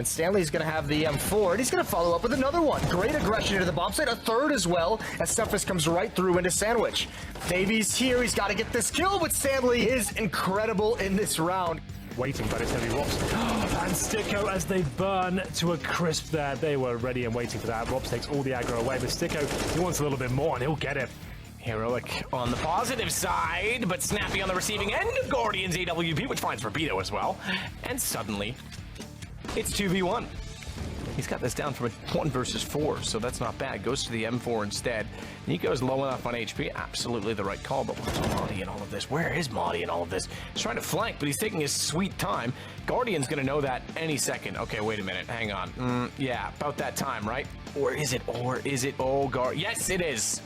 And Stanley's going to have the M4, and he's going to follow up with another one. Great aggression into the bomb site, a third as well, as Cephas comes right through into Sandwich. Davies here, he's got to get this kill, but Stanley is incredible in this round. Waiting, but it's going to be Robs. And Sticko, as they burn to a crisp there, they were ready and waiting for that. Robs takes all the aggro away, but Sticko, he wants a little bit more, and he'll get it. Heroic on the positive side, but Snappy on the receiving end of Guardian's AWP, which finds Rapido as well. And suddenly, it's 2v1. He's got this down from a 1 versus 4, so that's not bad. Goes to the M4 instead. And he goes low enough on HP. Absolutely the right call, but where's Maudie in all of this? Where is Maudie in all of this? He's trying to flank, but he's taking his sweet time. Guardian's going to know that any second. Okay, wait a minute. Hang on. Yeah, about that time, right? Or is it? Oh, yes, it is.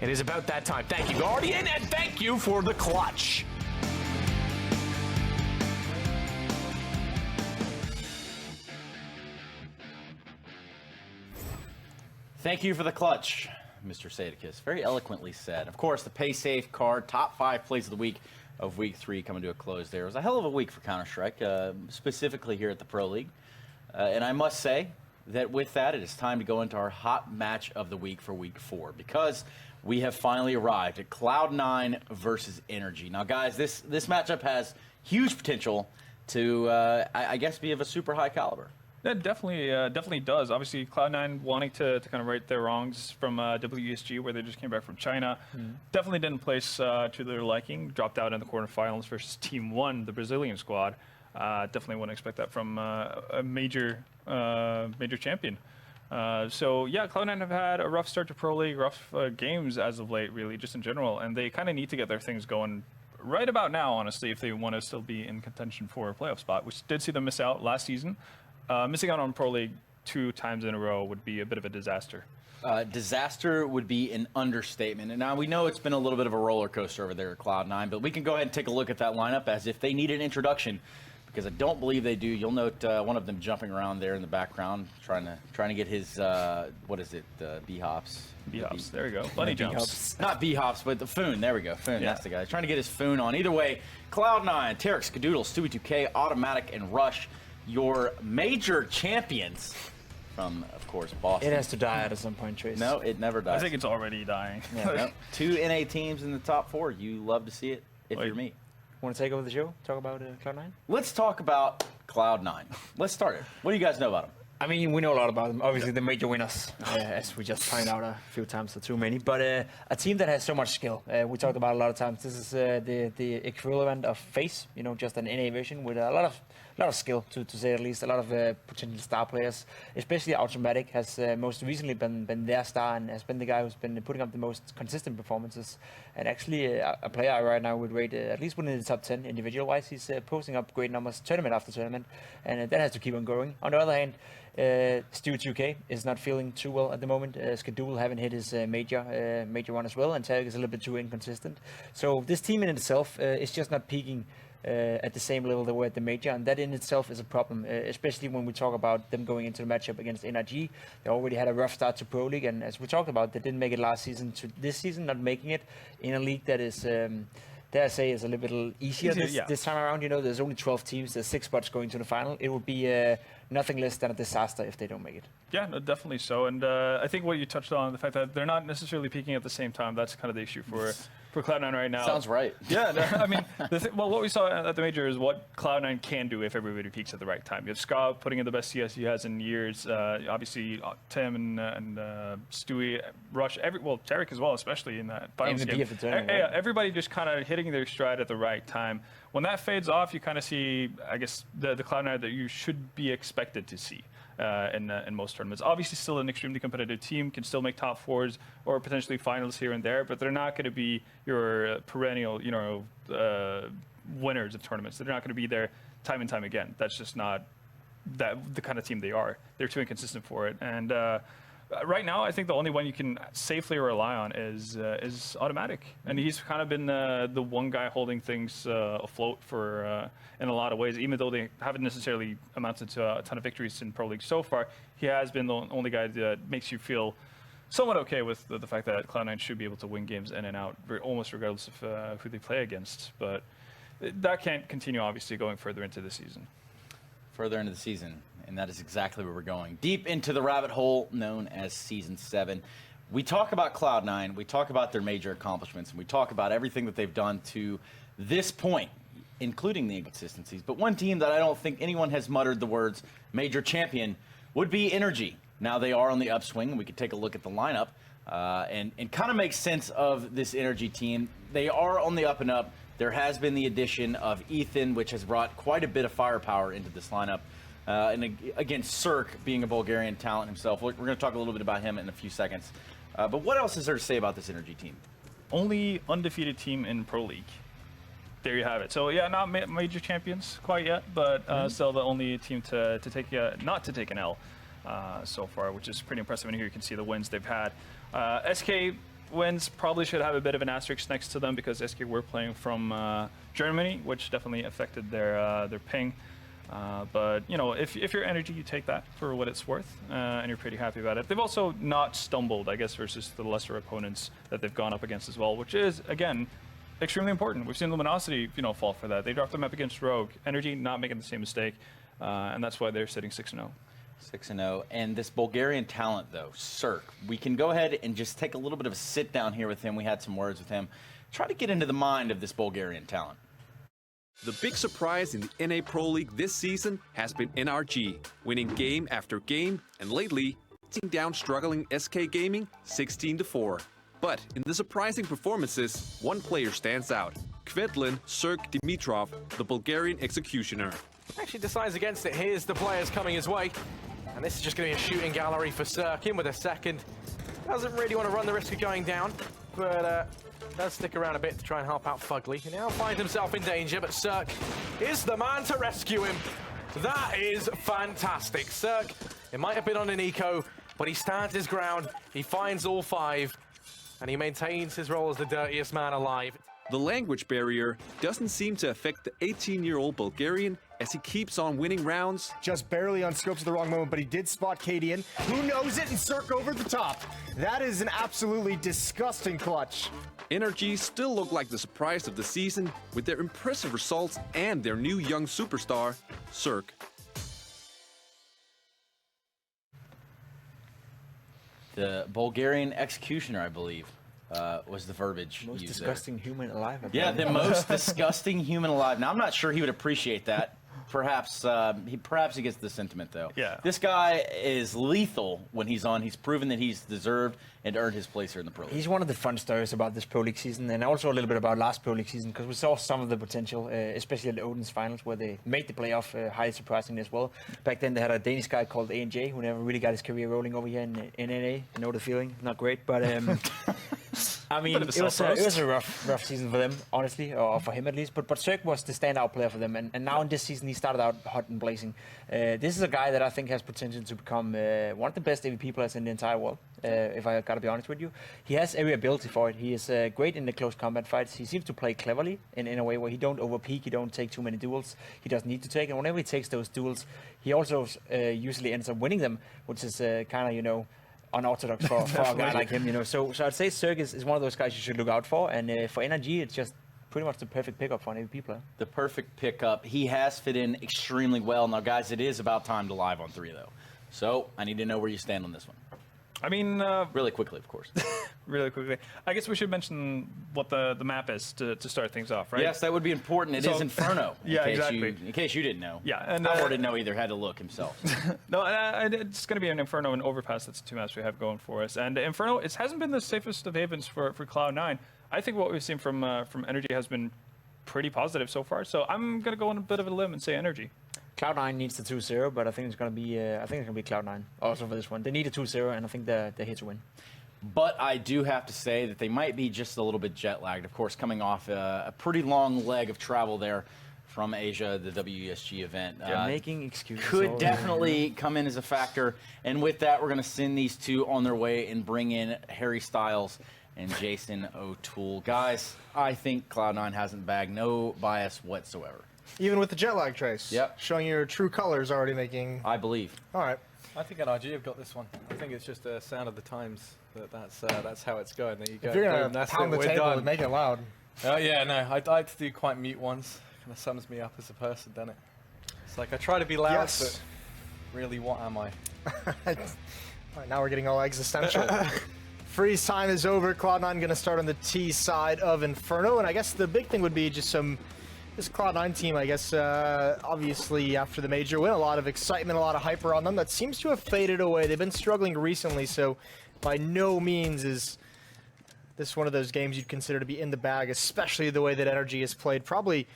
It is about that time. Thank you, Guardian, and thank you for the clutch. Thank you for the clutch, Mr. Sadikis. Very eloquently said. Of course, the pay safe card, top 5 plays of the week of week 3 coming to a close there. It was a hell of a week for Counter-Strike, specifically here at the Pro League. And I must say that with that, it is time to go into our hot match of the week for week 4, because we have finally arrived at Cloud9 versus NRG. Now, guys, this matchup has huge potential to, I guess, be of a super high caliber. That definitely does. Obviously, Cloud9 wanting to kind of right their wrongs from WESG, where they just came back from China. Definitely didn't place to their liking. Dropped out in the quarterfinals versus Team 1, the Brazilian squad. Definitely wouldn't expect that from a major champion. So yeah, Cloud9 have had a rough start to Pro League, rough games as of late, really, just in general, and they kind of need to get their things going right about now, honestly, if they want to still be in contention for a playoff spot, which did see them miss out last season. Missing out on Pro League 2 times in a row would be a bit of a disaster. Disaster would be an understatement. And now we know it's been a little bit of a roller coaster over there at Cloud9, but we can go ahead and take a look at that lineup as if they need an introduction, because I don't believe they do. You'll note one of them jumping around there in the background, trying to get his what is it, B-hops? B-hops, there we go. Bunny jumps. Not B-hops, but the Foon. There we go. Foon, yeah. That's the guy. Trying to get his Foon on. Either way, Cloud9, Terex, Skadoodle, Stewie2K, Automatic, and Rush, your major champions from, of course, Boston. It has to die at some point, Trace. No, it never dies. I think it's already dying. Yeah, no. 2 NA teams in the top 4. You love to see it if you're me. Want to take over the show? Talk about Cloud9? Let's talk about Cloud9. Let's start it. What do you guys know about them? I mean, we know a lot about them. Obviously, the major winners, as we just find out a few times or too many. But a team that has so much skill. We talked about a lot of times. This is the equivalent of FaZe, just an NA version with a lot of skill, to say at least. A lot of potential star players, especially Automatic has most recently been their star and has been the guy who's been putting up the most consistent performances. And actually, a player I right now would rate at least within the top 10 individual-wise. He's posting up great numbers tournament after tournament, and that has to keep on going. On the other hand, Stewie2K is not feeling too well at the moment. Skadoodle haven't hit his major one as well, and Tarek is a little bit too inconsistent. So this team in itself is just not peaking at the same level they were at the major, and that in itself is a problem, especially when we talk about them going into the matchup against NRG. They already had a rough start to Pro League, and as we talked about, they didn't make it last season. To this season, not making it in a league that is, dare I say, is a little bit easier this time around. There's only 12 teams, there's 6 spots going to the final. It would be nothing less than a disaster if they don't make it. Yeah, no, definitely so. And I think what you touched on, the fact that they're not necessarily peaking at the same time, that's kind of the issue for Cloud9 right now. Sounds right. Yeah, no, I mean, what we saw at the major is what Cloud9 can do if everybody peaks at the right time. You have Ska putting in the best CS he has in years. Obviously, Tim and Stewie, Rush, Tarek as well, especially in that finals game. Everybody just kind of hitting their stride at the right time. When that fades off, you kind of see, I guess, the Cloud9 that you should be expected to see in most tournaments. Obviously, still an extremely competitive team, can still make top 4s or potentially finals here and there, but they're not going to be your perennial, winners of tournaments. They're not going to be there time and time again. That's just not the kind of team they are. They're too inconsistent for it. And right now, I think the only one you can safely rely on is Automatic, and he's kind of been the one guy holding things afloat for in a lot of ways. Even though they haven't necessarily amounted to a ton of victories in Pro League so far, he has been the only guy that makes you feel somewhat okay with the fact that Cloud9 should be able to win games in and out, almost regardless of who they play against. But that can't continue, obviously, going further into the season. Further into the season. and that is exactly where we're going. Deep into the rabbit hole known as Season 7. We talk about Cloud9, we talk about their major accomplishments, and we talk about everything that they've done to this point, including the inconsistencies. But one team that I don't think anyone has muttered the words major champion would be NRG. Now they are on the upswing, and we could take a look at the lineup and kind of make sense of this NRG team. They are on the up and up. There has been the addition of Ethan, which has brought quite a bit of firepower into this lineup. And again, Cirque being a Bulgarian talent himself. We're going to talk a little bit about him in a few seconds. But what else is there to say about this NRG team? Only undefeated team in Pro League. There you have it. So yeah, not major champions quite yet, but still the only team to take not to take an L so far, which is pretty impressive. And here you can see the wins they've had. SK wins probably should have a bit of an asterisk next to them because SK were playing from Germany, which definitely affected their ping. But you know, if you're NRG, you take that for what it's worth, and you're pretty happy about it. They've also not stumbled, I guess, versus the lesser opponents that they've gone up against as well, which is again extremely important. We've seen Luminosity, you know, fall for that. They dropped the map against Rogue. NRG not making the same mistake, and that's why they're sitting 6-0. 6-0. And this Bulgarian talent, though, Cirque, we can go ahead and just take a little bit of a sit down here with him. We had some words with him. Try to get into the mind of this Bulgarian talent. The big surprise in the NA Pro League this season has been NRG, winning game after game, and lately, taking down struggling SK Gaming 16-4. But in the surprising performances, one player stands out. Kvedlin Cirque Dimitrov, the Bulgarian executioner. Actually decides against it. Here's the players coming his way. And this is just going to be a shooting gallery for Cirque in with a second. Doesn't really want to run the risk of going down, but does stick around a bit to try and help out Fugly. He now finds himself in danger, but Cirque is the man to rescue him. That is fantastic. Cirque, it might have been on an eco, but he stands his ground. He finds all 5, and he maintains his role as the dirtiest man alive. The language barrier doesn't seem to affect the 18-year-old Bulgarian as he keeps on winning rounds. Just barely on scopes at the wrong moment, but he did spot Cadian. Who knows it? And Cirque over the top. That is an absolutely disgusting clutch. NRG still look like the surprise of the season with their impressive results and their new young superstar, Cirque. The Bulgarian executioner, I believe, was the verbiage Most used disgusting human alive. Yeah, the most disgusting human alive. Now, I'm not sure he would appreciate that. Perhaps he gets the sentiment, though. Yeah. This guy is lethal when he's on. He's proven that he's deserved and earned his place here in the Pro League. He's one of the fun stories about this Pro League season, and also a little bit about last Pro League season, because we saw some of the potential, especially at the Odin's finals, where they made the playoff, highly surprisingly as well. Back then, they had a Danish guy called ANJ, who never really got his career rolling over here in NA. I know the feeling, not great, but I mean, it was a rough season for them, honestly, or for him at least. But Cirque was the standout player for them, and now in this season, he started out hot and blazing. This is a guy that I think has potential to become one of the best AVP players in the entire world, if I gotta be honest with you. He has every ability for it. He is great in the close combat fights. He seems to play cleverly in a way where he don't overpeak, he don't take too many duels. He doesn't need to take, and whenever he takes those duels, he also usually ends up winning them, which is kind of, you know, unorthodox for a guy like him, you know. So I'd say Cirque is one of those guys you should look out for, and for NRG, it's just pretty much the perfect pickup for an AVP player. The perfect pickup. He has fit in extremely well. Now, guys, it is about time to live on 3, though. So I need to know where you stand on this one. I mean, really quickly, of course. really quickly. I guess we should mention what the map is to start things off, right? Yes, that would be important. It is Inferno. Yeah, exactly. In case you didn't know. Yeah, and Howard didn't know either. Had to look himself. No, it's going to be an Inferno and Overpass. That's the 2 maps we have going for us. And Inferno, it hasn't been the safest of havens for Cloud9. I think what we've seen from NRG has been pretty positive so far. So I'm going to go on a bit of a limb and say NRG. Cloud9 needs the 2-0, but I think it's going to be Cloud9 also for this one. They need a 2-0, and I think they're here to win. But I do have to say that they might be just a little bit jet lagged. Of course, coming off a pretty long leg of travel there from Asia, the WESG event. They're making excuses. Could definitely come in as a factor. And with that, we're going to send these two on their way and bring in Harry Styles and Jason O'Toole. Guys, I think Cloud9 hasn't bagged no bias whatsoever. Even with the jet lag trace. Yep. Showing your true colors already making... I believe. All right. I think NRG have got this one. I think it's just a sign of the times that's how it's going. There you go. If you're Boom, going to pound the table and make it loud. Oh, yeah, no. I like to do quite mute ones. Kind of sums me up as a person, doesn't it? It's like I try to be loud, Yes. Really, what am I? All right, now we're getting all existential. Freeze time is over. Cloud9 going to start on the T side of Inferno, and I guess the big thing would be just this Cloud9 team, I guess, obviously after the major win, a lot of excitement, a lot of hype around them. That seems to have faded away. They've been struggling recently, so by no means is this one of those games you'd consider to be in the bag, especially the way that NRG has played. Probably,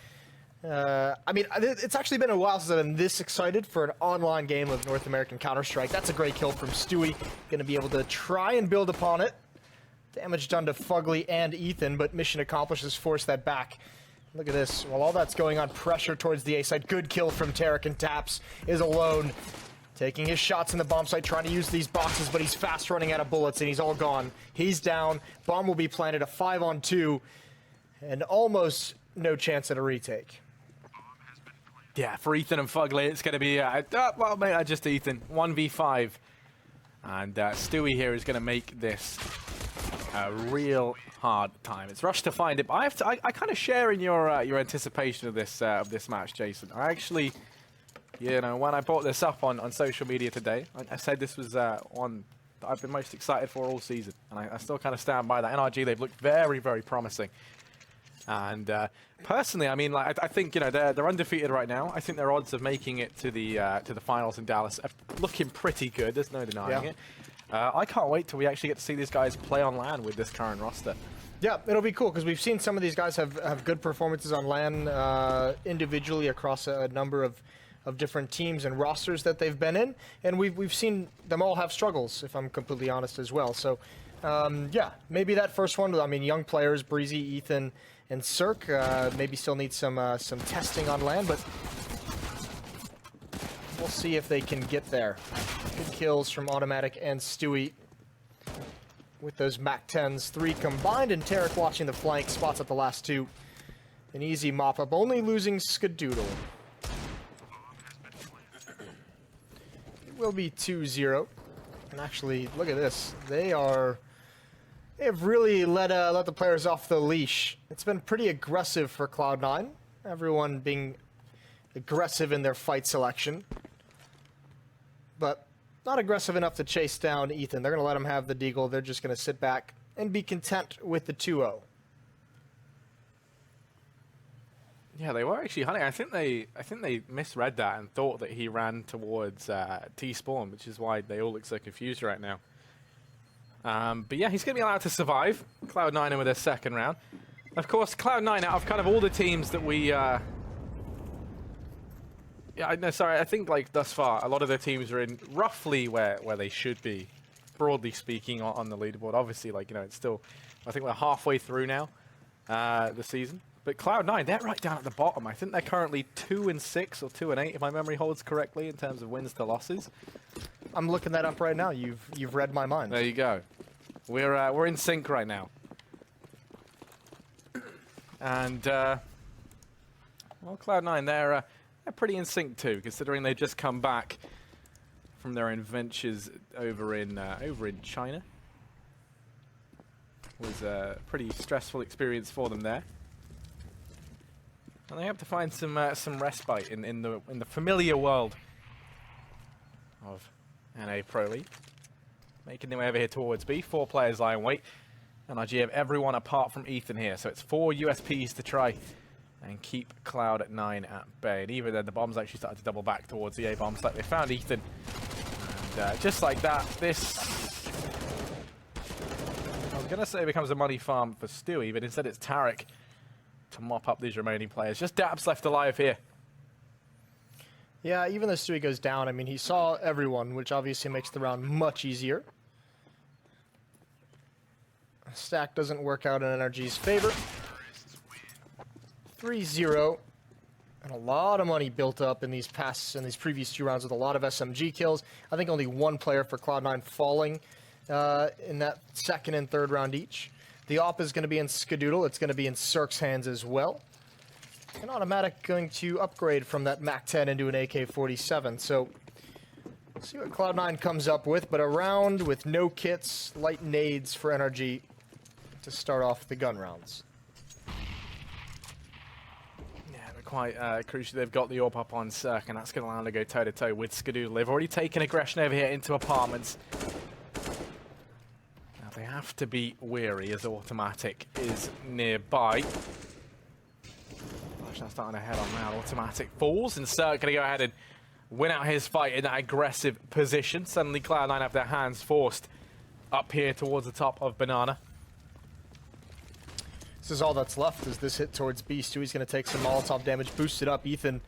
I mean, it's actually been a while since I've been this excited for an online game of North American Counter-Strike. That's a great kill from Stewie. Going to be able to try and build upon it. Damage done to Fugly and Ethan, but mission accomplished has forced that back. Look at this. While all that's going on, pressure towards the A side. Good kill from Tarek, and Taps is alone. Taking his shots in the bomb site, trying to use these boxes, but he's fast running out of bullets, and he's all gone. He's down. Bomb will be planted, a 5-on-2, and almost no chance at a retake. Yeah, for Ethan and Fugly, it's going to be, well, mate, just Ethan. 1v5. And Stewie here is going to make this a real hard time. It's rushed to find it, but I kind of share in your anticipation of this match, Jason. I actually, you know, when I brought this up on social media today, I said this was one that I've been most excited for all season, and I still kind of stand by that. NRG, they've looked very, very promising. And personally, I mean, like, I think, you know, they're undefeated right now. I think their odds of making it to the finals in Dallas are looking pretty good. There's no denying it. I can't wait till we actually get to see these guys play on LAN with this current roster. Yeah, it'll be cool because we've seen some of these guys have good performances on LAN individually across a number of different teams and rosters that they've been in, and we've seen them all have struggles, if I'm completely honest as well. So yeah, maybe that first one. I mean, young players, Breezy, Ethan, and Cirque maybe still need some testing on LAN, but we'll see if they can get there. Good kills from Automatic and Stewie with those MAC-10s, 3 combined, and Tarek watching the flank, spots at the last 2. An easy mop-up, only losing Skadoodle. It will be 2-0. And actually, look at this. They've really let the players off the leash. It's been pretty aggressive for Cloud9. Everyone being aggressive in their fight selection. But not aggressive enough to chase down Ethan. They're going to let him have the deagle. They're just going to sit back and be content with the 2-0. Yeah, they were actually hunting. I think they misread that and thought that he ran towards T-spawn, which is why they all look so confused right now. But yeah, he's going to be allowed to survive. Cloud9 in with their second round. Of course, Cloud9 out of kind of all the teams that we... Yeah, no, sorry, I think like thus far, a lot of their teams are in roughly where they should be, broadly speaking, on the leaderboard. Obviously, like, you know, it's still, I think we're halfway through now, the season. But Cloud9, they're right down at the bottom. I think they're currently 2-6 or 2-8, if my memory holds correctly, in terms of wins to losses. I'm looking that up right now. You've read my mind. There you go. We're in sync right now. And well, Cloud9, they're pretty in sync too, considering they've just come back from their adventures over in China. It was a pretty stressful experience for them there, and they have to find some respite in the familiar world of NA Pro League. Making their way over here towards B. 4 players lie in wait. NRG have everyone apart from Ethan here, so it's 4 USPs to try and keep Cloud9 at bay. And even then, the bombs actually started to double back towards the A bomb site. They found Ethan. And just like that, this... I was going to say it becomes a money farm for Stewie, but instead it's Tarek to mop up these remaining players. Just Dabs left alive here. Yeah, even though Stewie goes down, I mean, he saw everyone, which obviously makes the round much easier. Stack doesn't work out in NRG's favor. 3-0, and a lot of money built up in these previous 2 rounds with a lot of SMG kills. I think only 1 player for Cloud9 falling in that second and third round each. The op is going to be in Skadoodle. It's going to be in Cirque's hands as well. And Automatic going to upgrade from that MAC-10 into an AK-47. So we'll see what Cloud9 comes up with, but a round with no kits, light nades for NRG to start off the gun rounds. quite crucial. They've got the AWP up on Cirque, and that's going to allow them to go toe-to-toe with Skadoodle. They've already taken aggression over here into apartments. Now they have to be wary as Automatic is nearby. Flash now starting to head on now. Automatic falls, and Cirque going to go ahead and win out his fight in that aggressive position. Suddenly Cloud9 have their hands forced up here towards the top of Banana. This is all that's left is this hit towards Beast. He's going to take some Molotov damage, boosted up. Ethan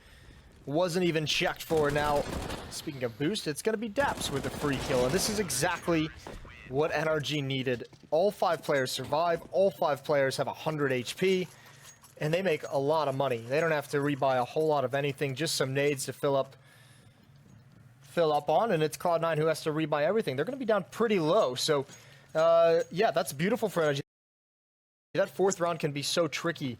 wasn't even checked for. Now, speaking of boost, it's going to be Daps with a free kill. And this is exactly what NRG needed. All 5 players survive. All 5 players have 100 HP. And they make a lot of money. They don't have to rebuy a whole lot of anything. Just some nades to fill up on. And it's Cloud9 who has to rebuy everything. They're going to be down pretty low. So, yeah, that's beautiful for NRG. That 4th round can be so tricky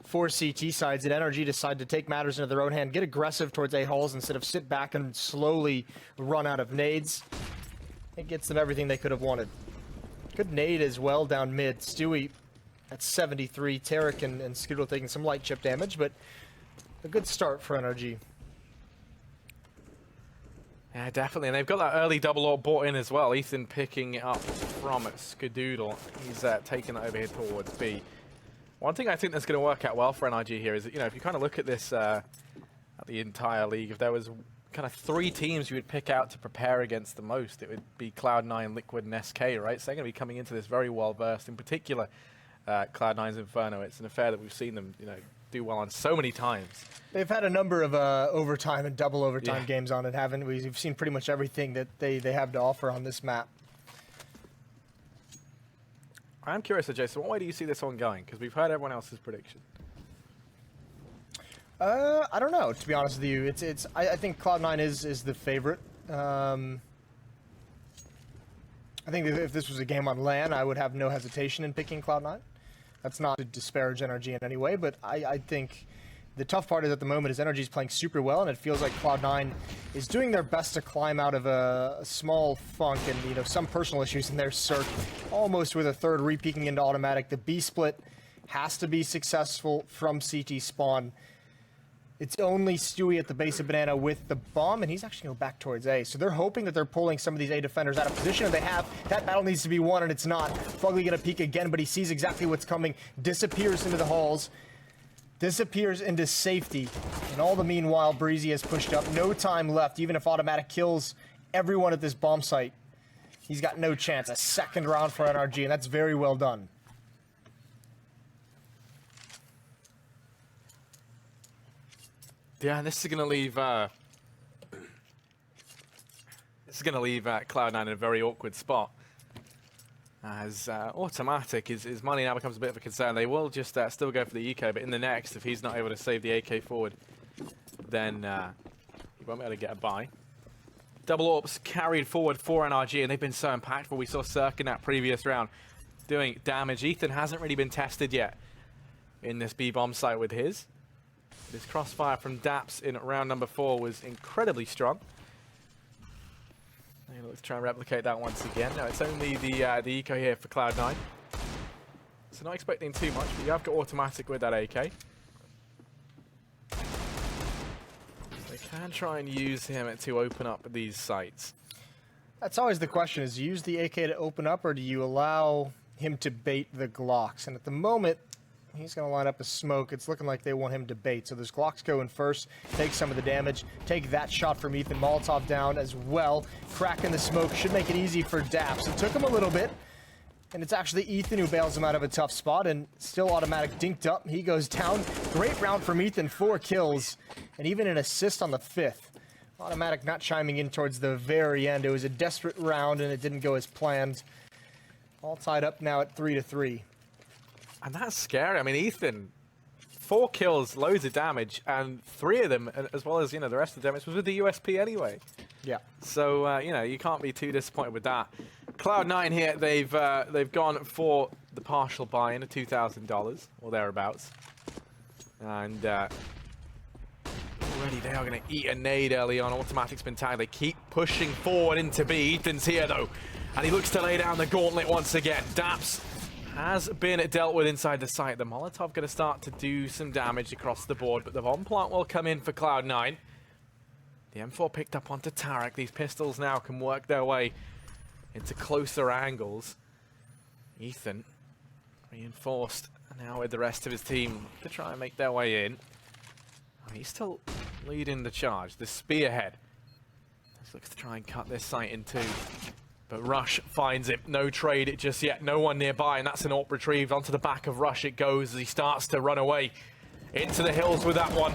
for CT sides, and NRG decide to take matters into their own hand, get aggressive towards A-halls instead of sit back and slowly run out of nades. It gets them everything they could have wanted. Good nade as well down mid. Stewie at 73. Tarek and Skadoodle taking some light chip damage, but a good start for NRG. Yeah, definitely, and they've got that early double AWP bought in as well. Ethan picking it up from Skadoodle. He's taking it over here towards B. One thing I think that's going to work out well for NRG here is that, you know, if you kind of look at this, at the entire league, if there was kind of 3 teams you would pick out to prepare against the most, it would be Cloud9, Liquid, and SK, right? So they're going to be coming into this very well versed. In particular, Cloud9's Inferno. It's an affair that we've seen them, you know, do well on so many times. They've had a number of overtime and double overtime games on it, haven't we? We've seen pretty much everything that they have to offer on this map. I'm curious, Jason, what way do you see this one going? Because we've heard everyone else's prediction. I don't know, to be honest with you. I think Cloud9 is the favorite. I think if this was a game on LAN, I would have no hesitation in picking Cloud9. That's not to disparage NRG in any way, but I think the tough part is at the moment is NRG is playing super well, and it feels like Cloud9 is doing their best to climb out of a small funk and, you know, some personal issues in their Cirque, almost with a 3rd re-peeking into Automatic. The B split has to be successful from CT spawn. It's only Stewie at the base of Banana with the bomb, and he's actually going back towards A. So they're hoping that they're pulling some of these A defenders out of position, and they have. That battle needs to be won, and it's not. Fugly going to peek again, but he sees exactly what's coming. Disappears into the halls. Disappears into safety. And all the meanwhile, Breezy has pushed up. No time left, even if Automatic kills everyone at this bomb site. He's got no chance. A 2nd round for NRG, and that's very well done. Yeah, this is going to leave Cloud9 in a very awkward spot. As Automatic, his money now becomes a bit of a concern. They will just still go for the eco, but in the next, if he's not able to save the AK forward, then he won't be able to get a buy. Double AWPs carried forward for NRG, and they've been so impactful. We saw Cirque in that previous round doing damage. Ethan hasn't really been tested yet in this B-bomb site with his. This crossfire from Daps in round number 4 was incredibly strong. Let's try and replicate that once again. No, it's only the eco here for Cloud9. So not expecting too much, but you have got Automatic with that AK. They can try and use him to open up these sites. That's always the question, is you use the AK to open up, or do you allow him to bait the Glocks? And at the moment, he's going to line up a smoke. It's looking like they want him to bait. So there's Glocks going first, take some of the damage, take that shot from Ethan. Molotov down as well. Cracking the smoke should make it easy for Daps. It took him a little bit, and it's actually Ethan who bails him out of a tough spot, and still Automatic dinked up. He goes down. Great round from Ethan, 4 kills, and even an assist on the 5th. Automatic not chiming in towards the very end. It was a desperate round, and it didn't go as planned. All tied up now at 3-3. And that's scary. I mean, Ethan, 4 kills, loads of damage, and 3 of them, as well as, you know, the rest of the damage, was with the USP anyway. Yeah. So, you know, you can't be too disappointed with that. Cloud9 here, they've gone for the partial buy-in of $2,000 or thereabouts. And already they are going to eat a nade early on. Automatic's been tagged. They keep pushing forward into B. Ethan's here, though. And he looks to lay down the gauntlet once again. Daps has been dealt with inside the site. The Molotov going to start to do some damage across the board, but the bomb plant will come in for Cloud9. The M4 picked up onto Tarek. These pistols now can work their way into closer angles. Ethan reinforced now with the rest of his team to try and make their way in. Oh, he's still leading the charge. The spearhead. He looks to try and cut this site in two. But Rush finds him. No trade just yet. No one nearby, and that's an AWP retrieved. Onto the back of Rush it goes as he starts to run away into the hills with that one.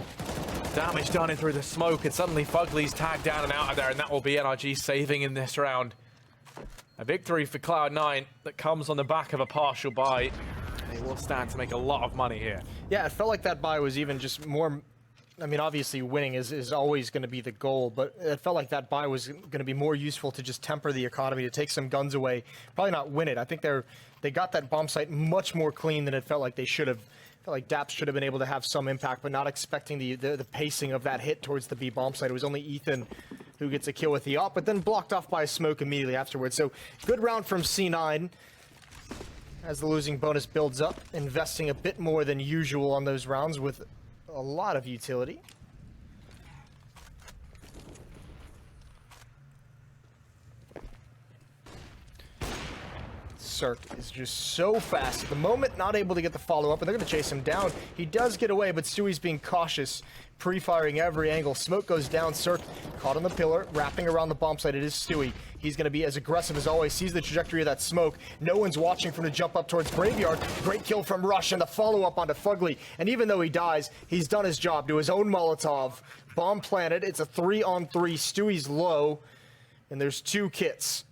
Damage done in through the smoke, and suddenly Fugly's tagged down and out of there, and that will be NRG saving in this round. A victory for Cloud9 that comes on the back of a partial buy. They will stand to make a lot of money here. Yeah, it felt like that buy was even just more. I mean, obviously winning is always going to be the goal, but it felt like that buy was going to be more useful to just temper the economy, to take some guns away, probably not win it. I think they got that bomb site much more clean than it felt like they should have. I felt like Daps should have been able to have some impact, but not expecting the pacing of that hit towards the B bomb site. It was only Ethan who gets a kill with the op, but then blocked off by a smoke immediately afterwards. So good round from C9 as the losing bonus builds up, investing a bit more than usual on those rounds with a lot of utility. Cirque is just so fast at the moment, not able to get the follow-up, and they're going to chase him down. He does get away, but Stewie's being cautious, pre-firing every angle. Smoke goes down, Cirque caught on the pillar, wrapping around the bomb site. It is Stewie. He's going to be as aggressive as always, sees the trajectory of that smoke. No one's watching from the jump up towards Graveyard. Great kill from Rush and the follow-up onto Fugly. And even though he dies, he's done his job to his own Molotov. Bomb planted. It's a 3-on-3. Stewie's low, and there's 2 kits.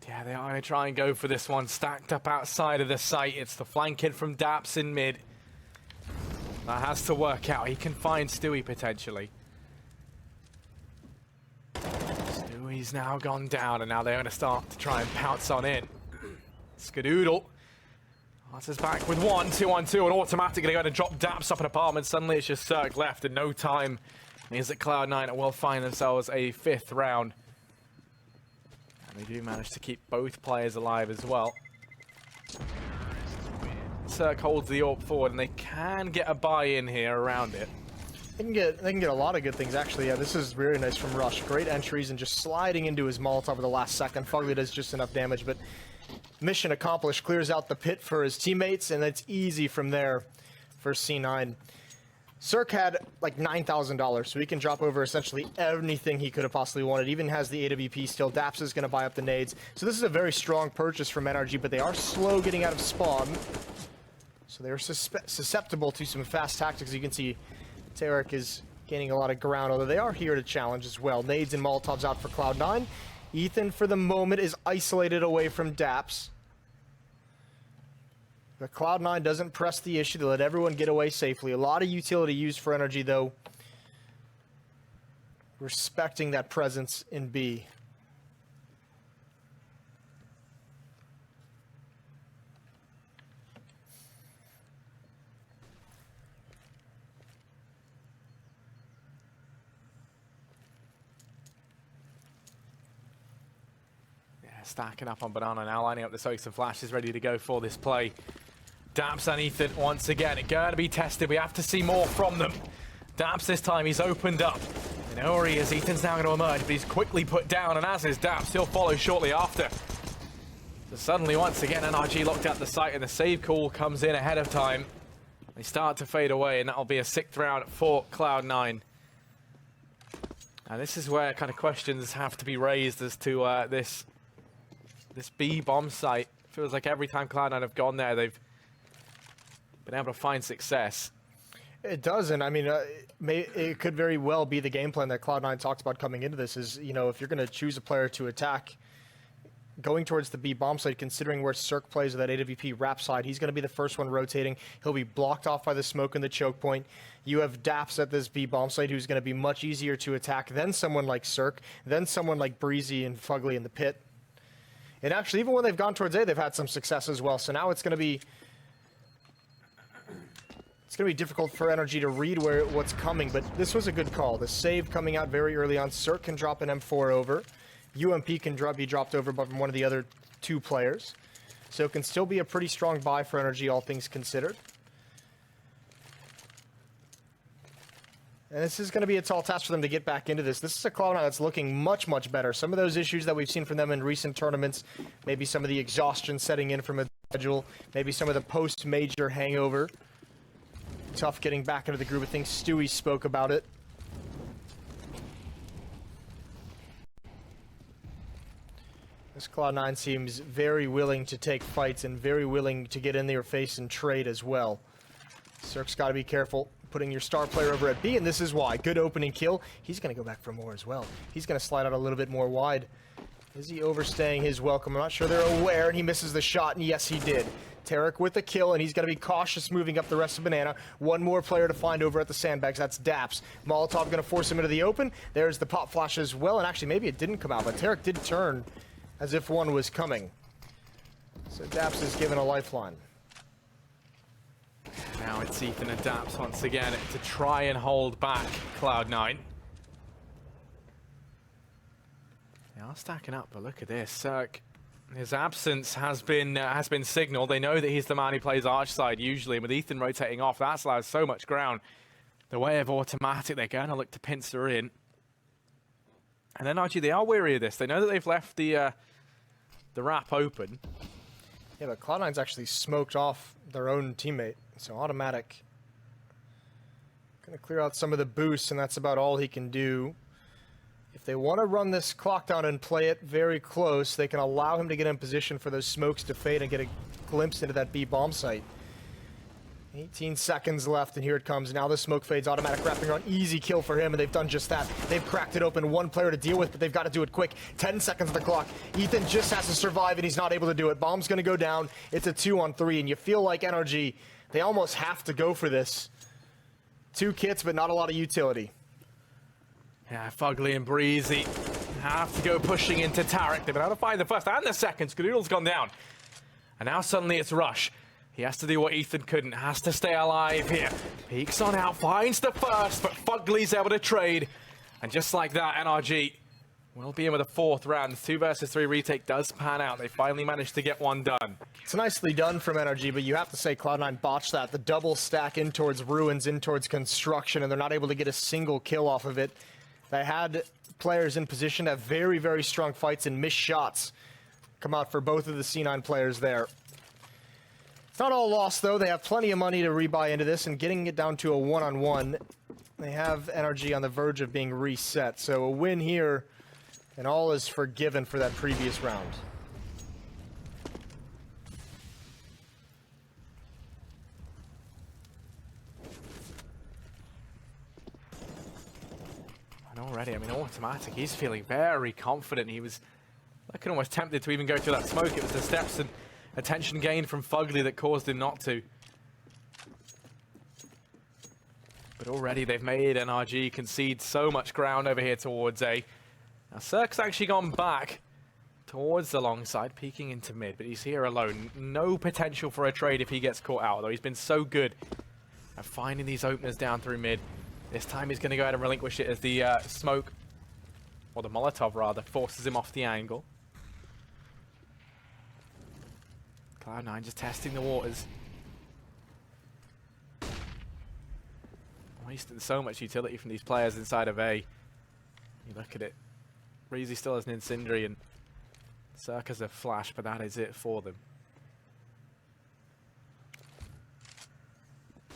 Yeah, they are going to try and go for this one. Stacked up outside of the site. It's the flank in from Daps in mid. That has to work out. He can find Stewie potentially. Stewie's now gone down, and now they're going to start to try and pounce on in. Skadoodle. Arthur's back with 1, 2-on-2, and automatically going to drop Daps up an apartment. Suddenly it's just Cirque left, and no time means that Cloud9 will find themselves a 5th round. And they do manage to keep both players alive as well. Cirque holds the AWP forward, and they can get a buy-in here around it. They can get a lot of good things, actually. Yeah, this is really nice from Rush. Great entries and just sliding into his Molotov at the last second. Fugly does just enough damage, but mission accomplished. Clears out the pit for his teammates, and it's easy from there for C9. Cirque had like $9,000, so he can drop over essentially anything he could have possibly wanted. Even has the AWP still. Daps is going to buy up the nades. So this is a very strong purchase from NRG, but they are slow getting out of spawn. So they're susceptible to some fast tactics. You can see Tarek is gaining a lot of ground, although they are here to challenge as well. Nades and Molotovs out for Cloud9. Ethan, for the moment, is isolated away from Daps. But Cloud9 doesn't press the issue. They let everyone get away safely. A lot of utility used for NRG, though. Respecting that presence in B. Stacking up on Banana now, lining up the soaks and flashes, ready to go for this play. Daps and Ethan once again, going to be tested. We have to see more from them. Daps this time, he's opened up. And Ori is Ethan's now going to emerge, but he's quickly put down, and as is Daps, he'll follow shortly after. So suddenly, once again, NRG locked out the site, and the save call comes in ahead of time. They start to fade away, and that'll be a 6th round for Cloud9. And this is where kind of questions have to be raised as to this B bomb site. Feels like every time Cloud9 have gone there, they've been able to find success. It does, and I mean, it could very well be the game plan that Cloud9 talked about coming into this is, you know, if you're going to choose a player to attack, going towards the B bomb site, considering where Cirque plays with that AWP wrap side, he's going to be the first one rotating. He'll be blocked off by the smoke and the choke point. You have Daps at this B bomb site, who's going to be much easier to attack than someone like Cirque, than someone like Breezy and Fugly in the pit. And actually, even when they've gone towards A, they've had some success as well. So now it's going to be difficult for NRG to read what's coming. But this was a good call. The save coming out very early on. Cirque can drop an M4 over. UMP can be dropped over from one of the other 2 players. So it can still be a pretty strong buy for NRG, all things considered. And this is going to be a tall task for them to get back into this. This is a Cloud9 that's looking much, much better. Some of those issues that we've seen from them in recent tournaments, maybe some of the exhaustion setting in from a schedule, maybe some of the post-major hangover. Tough getting back into the groove. I think Stewie spoke about it. This Cloud9 seems very willing to take fights and very willing to get in their face and trade as well. Cirque's got to be careful putting your star player over at B, and this is why. Good opening kill. He's going to go back for more as well. He's going to slide out a little bit more wide. Is he overstaying his welcome? I'm not sure they're aware, and he misses the shot, and yes, he did. Tarek with the kill, and he's going to be cautious moving up the rest of Banana. One more player to find over at the sandbags. That's Daps. Molotov going to force him into the open. There's the pop flash as well, and actually maybe it didn't come out, but Tarek did turn as if one was coming. So Daps is given a lifeline. Now it's Ethan and Daps once again to try and hold back Cloud9. They are stacking up, but look at this. Cirque, his absence has been signaled. They know that he's the man who plays arch side usually, and with Ethan rotating off, that's allowed so much ground. The way of automatic, they're going to look to pincer in. And then NRG, they are weary of this. They know that they've left the wrap open. Yeah, but Cloud9's actually smoked off their own teammate, so automatic. Gonna clear out some of the boosts, and that's about all he can do. If they want to run this clock down and play it very close, they can allow him to get in position for those smokes to fade and get a glimpse into that B bomb site. 18 seconds left, and here it comes. Now the smoke fades, automatic wrapping around. Easy kill for him, and they've done just that. They've cracked it open. One player to deal with, but they've got to do it quick. 10 seconds on the clock. Ethan just has to survive, and he's not able to do it. Bomb's going to go down. It's a 2-on-3, and you feel like NRG, they almost have to go for this. 2 kits, but not a lot of utility. Yeah, Fugly and Breezy have to go pushing into Tarek. They've been able to find the first and the second. Skadoodle's gone down. And now suddenly it's Rush. He has to do what Ethan couldn't, has to stay alive here. Peeks on out, finds the first, but Fugly's able to trade. And just like that, NRG will be in with a 4th round. The 2 versus 3 retake does pan out. They finally managed to get one done. It's nicely done from NRG, but you have to say Cloud9 botched that. The double stack in towards Ruins, in towards Construction, and they're not able to get a single kill off of it. They had players in position to have very, very strong fights, and missed shots come out for both of the C9 players there. It's not all lost, though. They have plenty of money to rebuy into this, and getting it down to a 1-on-1, they have NRG on the verge of being reset. So a win here, and all is forgiven for that previous round. And already, I mean, automatic, he's feeling very confident. He was, I could almost tempted to even go through that smoke. It was the steps and attention gained from Fugly that caused him not to. But already they've made NRG concede so much ground over here towards A. Now Cirque's actually gone back towards the long side, peeking into mid, but he's here alone. No potential for a trade if he gets caught out, though. He's been so good at finding these openers down through mid. This time he's going to go ahead and relinquish it as the smoke, or the Molotov rather, forces him off the angle. Cloud9 just testing the waters. Wasting so much utility from these players inside of A. You look at it. Breezy still has an incendiary and Cirque has a flash, but that is it for them.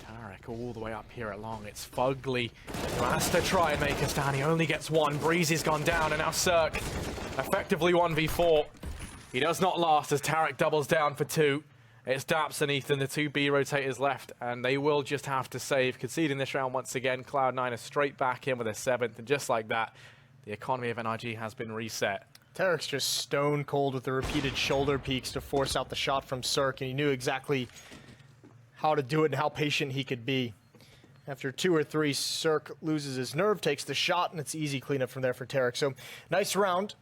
Tarek all the way up here at long. It's Fugly who has to try and make a stand. He only gets one. Breezy's gone down, and now Cirque effectively 1v4. He does not last as Tarek doubles down for 2. It's Daps and Ethan, the 2 B rotators left, and they will just have to save. Conceding this round once again, Cloud9 are straight back in with a 7th, and just like that, the economy of NRG has been reset. Tarek's just stone cold with the repeated shoulder peeks to force out the shot from Cirque, and he knew exactly how to do it and how patient he could be. After 2 or 3, Cirque loses his nerve, takes the shot, and it's easy cleanup from there for Tarek. So, nice round.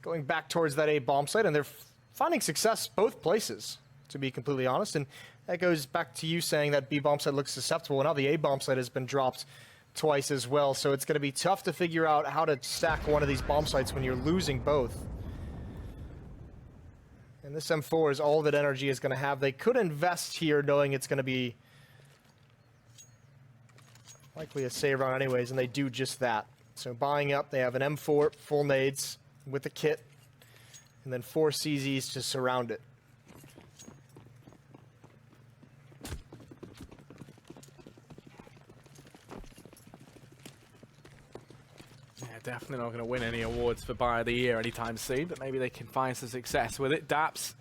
Going back towards that A bomb site, and they're finding success both places, to be completely honest. And that goes back to you saying that B bomb site looks susceptible. Now the A bomb site has been dropped twice as well, so it's going to be tough to figure out how to stack one of these bomb sites when you're losing both. And this M4 is all that NRG is going to have. They could invest here knowing it's going to be likely a save round anyways, and they do just that. So buying up, they have an M4, full nades with a kit, and then 4 CZs to surround it. Definitely not going to win any awards for Buyer of the Year anytime soon, but maybe they can find some success with it. Daps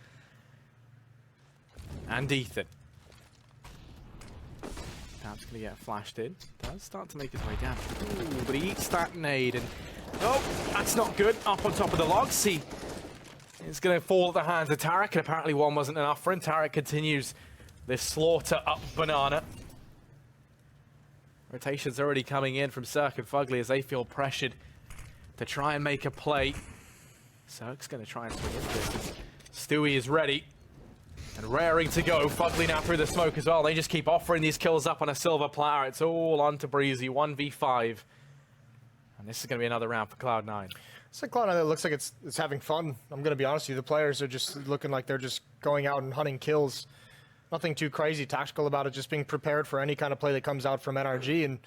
and Ethan. Daps going to get flashed in. Does start to make his way down. Ooh, but he eats that nade, and oh, that's not good. Up on top of the logs, he is going to fall at the hands of Tarek, and apparently one wasn't enough for him. Tarek continues this slaughter up banana. Rotations already coming in from Cirque and Fugly as they feel pressured to try and make a play. Cirque's going to try and swing into this. Stewie is ready and raring to go. Fugly now through the smoke as well. They just keep offering these kills up on a silver platter. It's all on to Breezy, 1v5. And this is going to be another round for Cloud9. It's a Cloud9 that looks like it's having fun. I'm going to be honest with you. The players are just looking like they're just going out and hunting kills. Nothing too crazy tactical about it, just being prepared for any kind of play that comes out from NRG, and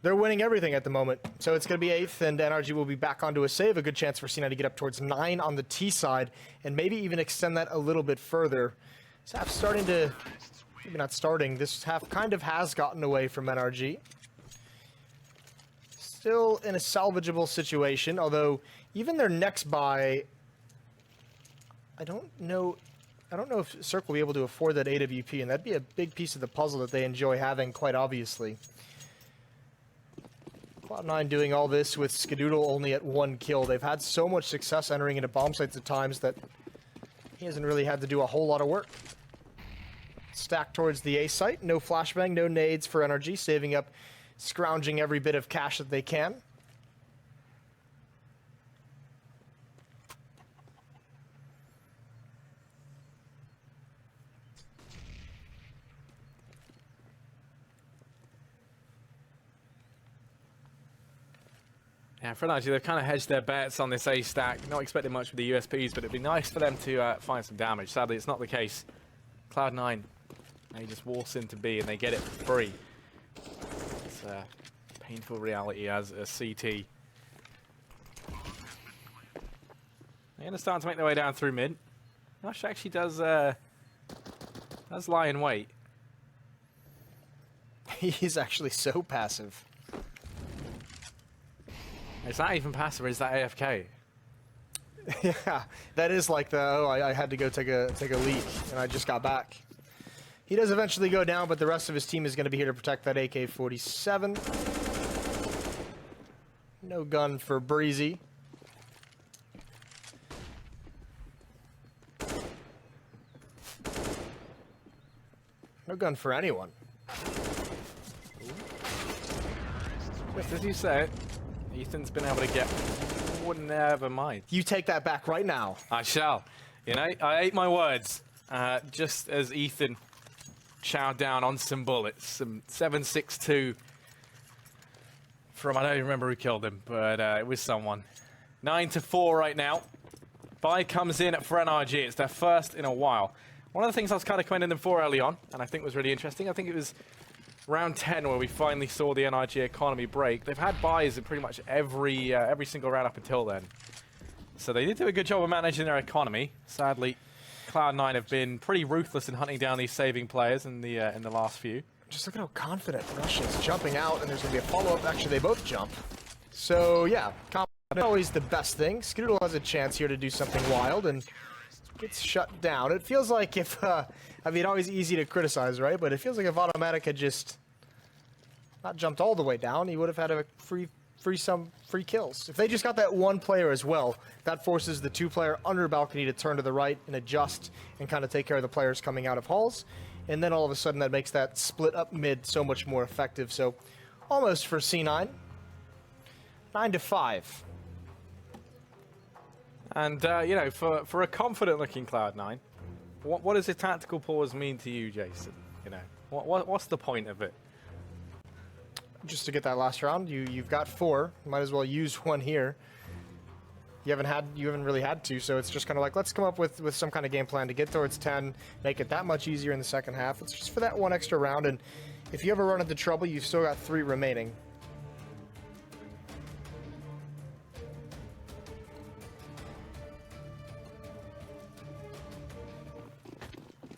they're winning everything at the moment. So it's going to be 8th, and NRG will be back onto a save. A good chance for C9 to get up towards 9 on the T side, and maybe even extend that a little bit further. This half starting to, maybe not starting, this half kind of has gotten away from NRG. Still in a salvageable situation, although even their next buy, I don't know if Cirque will be able to afford that AWP, and that'd be a big piece of the puzzle that they enjoy having, quite obviously. Cloud9 doing all this with Skadoodle only at 1 kill. They've had so much success entering into bomb sites at times that he hasn't really had to do a whole lot of work. Stack towards the A site. No flashbang, no nades for NRG, saving up, scrounging every bit of cash that they can. Yeah, for NRG, they've kind of hedged their bets on this A stack. Not expecting much with the USPs, but it'd be nice for them to find some damage. Sadly, it's not the case. Cloud9, they just waltz into B and they get it for free. It's a painful reality as a CT. They're going to start to make their way down through mid. Rush actually does lie in wait. He's actually so passive. Is that even passive or is that AFK? Yeah, that is like the, oh, I had to go take a leak and I just got back. He does eventually go down, but the rest of his team is going to be here to protect that AK-47. No gun for Breezy. No gun for anyone. Just as you say it, Ethan's been able to get... Never mind. You take that back right now. I shall. You know, I ate my words. Just as Ethan chowed down on some bullets. Some 7.62 from, I don't even remember who killed him, but it was someone. 9-4 right now. Buy comes in for NRG. It's their first in a while. One of the things I was kind of commending them for early on, and I think was really interesting, I think it was round 10 where we finally saw the NRG economy break. They've had buys in pretty much every single round up until then. So they did do a good job of managing their economy. Sadly, Cloud9 have been pretty ruthless in hunting down these saving players in the last few. Just look at how confident Rush is jumping out, and there's going to be a follow-up. Actually, they both jump. So, yeah, confident always the best thing. Skadoodle has a chance here to do something wild, and gets shut down. It feels like if, I mean, always easy to criticize, right? But it feels like if Automatic had just not jumped all the way down, he would have had a free kills. If they just got that one player as well, that forces the 2-player under balcony to turn to the right and adjust and kind of take care of the players coming out of halls. And then all of a sudden that makes that split up mid so much more effective. So almost for C9. 9-5. And, you know, for a confident-looking Cloud9, what does a tactical pause mean to you, Jason? You know, what's the point of it? Just to get that last round, you've got 4. Might as well use one here. you haven't really had to, so it's just kind of like, let's come up with some kind of game plan to get towards 10, make it that much easier in the second half. It's just for that one extra round, and if you ever run into trouble, you've still got 3 remaining.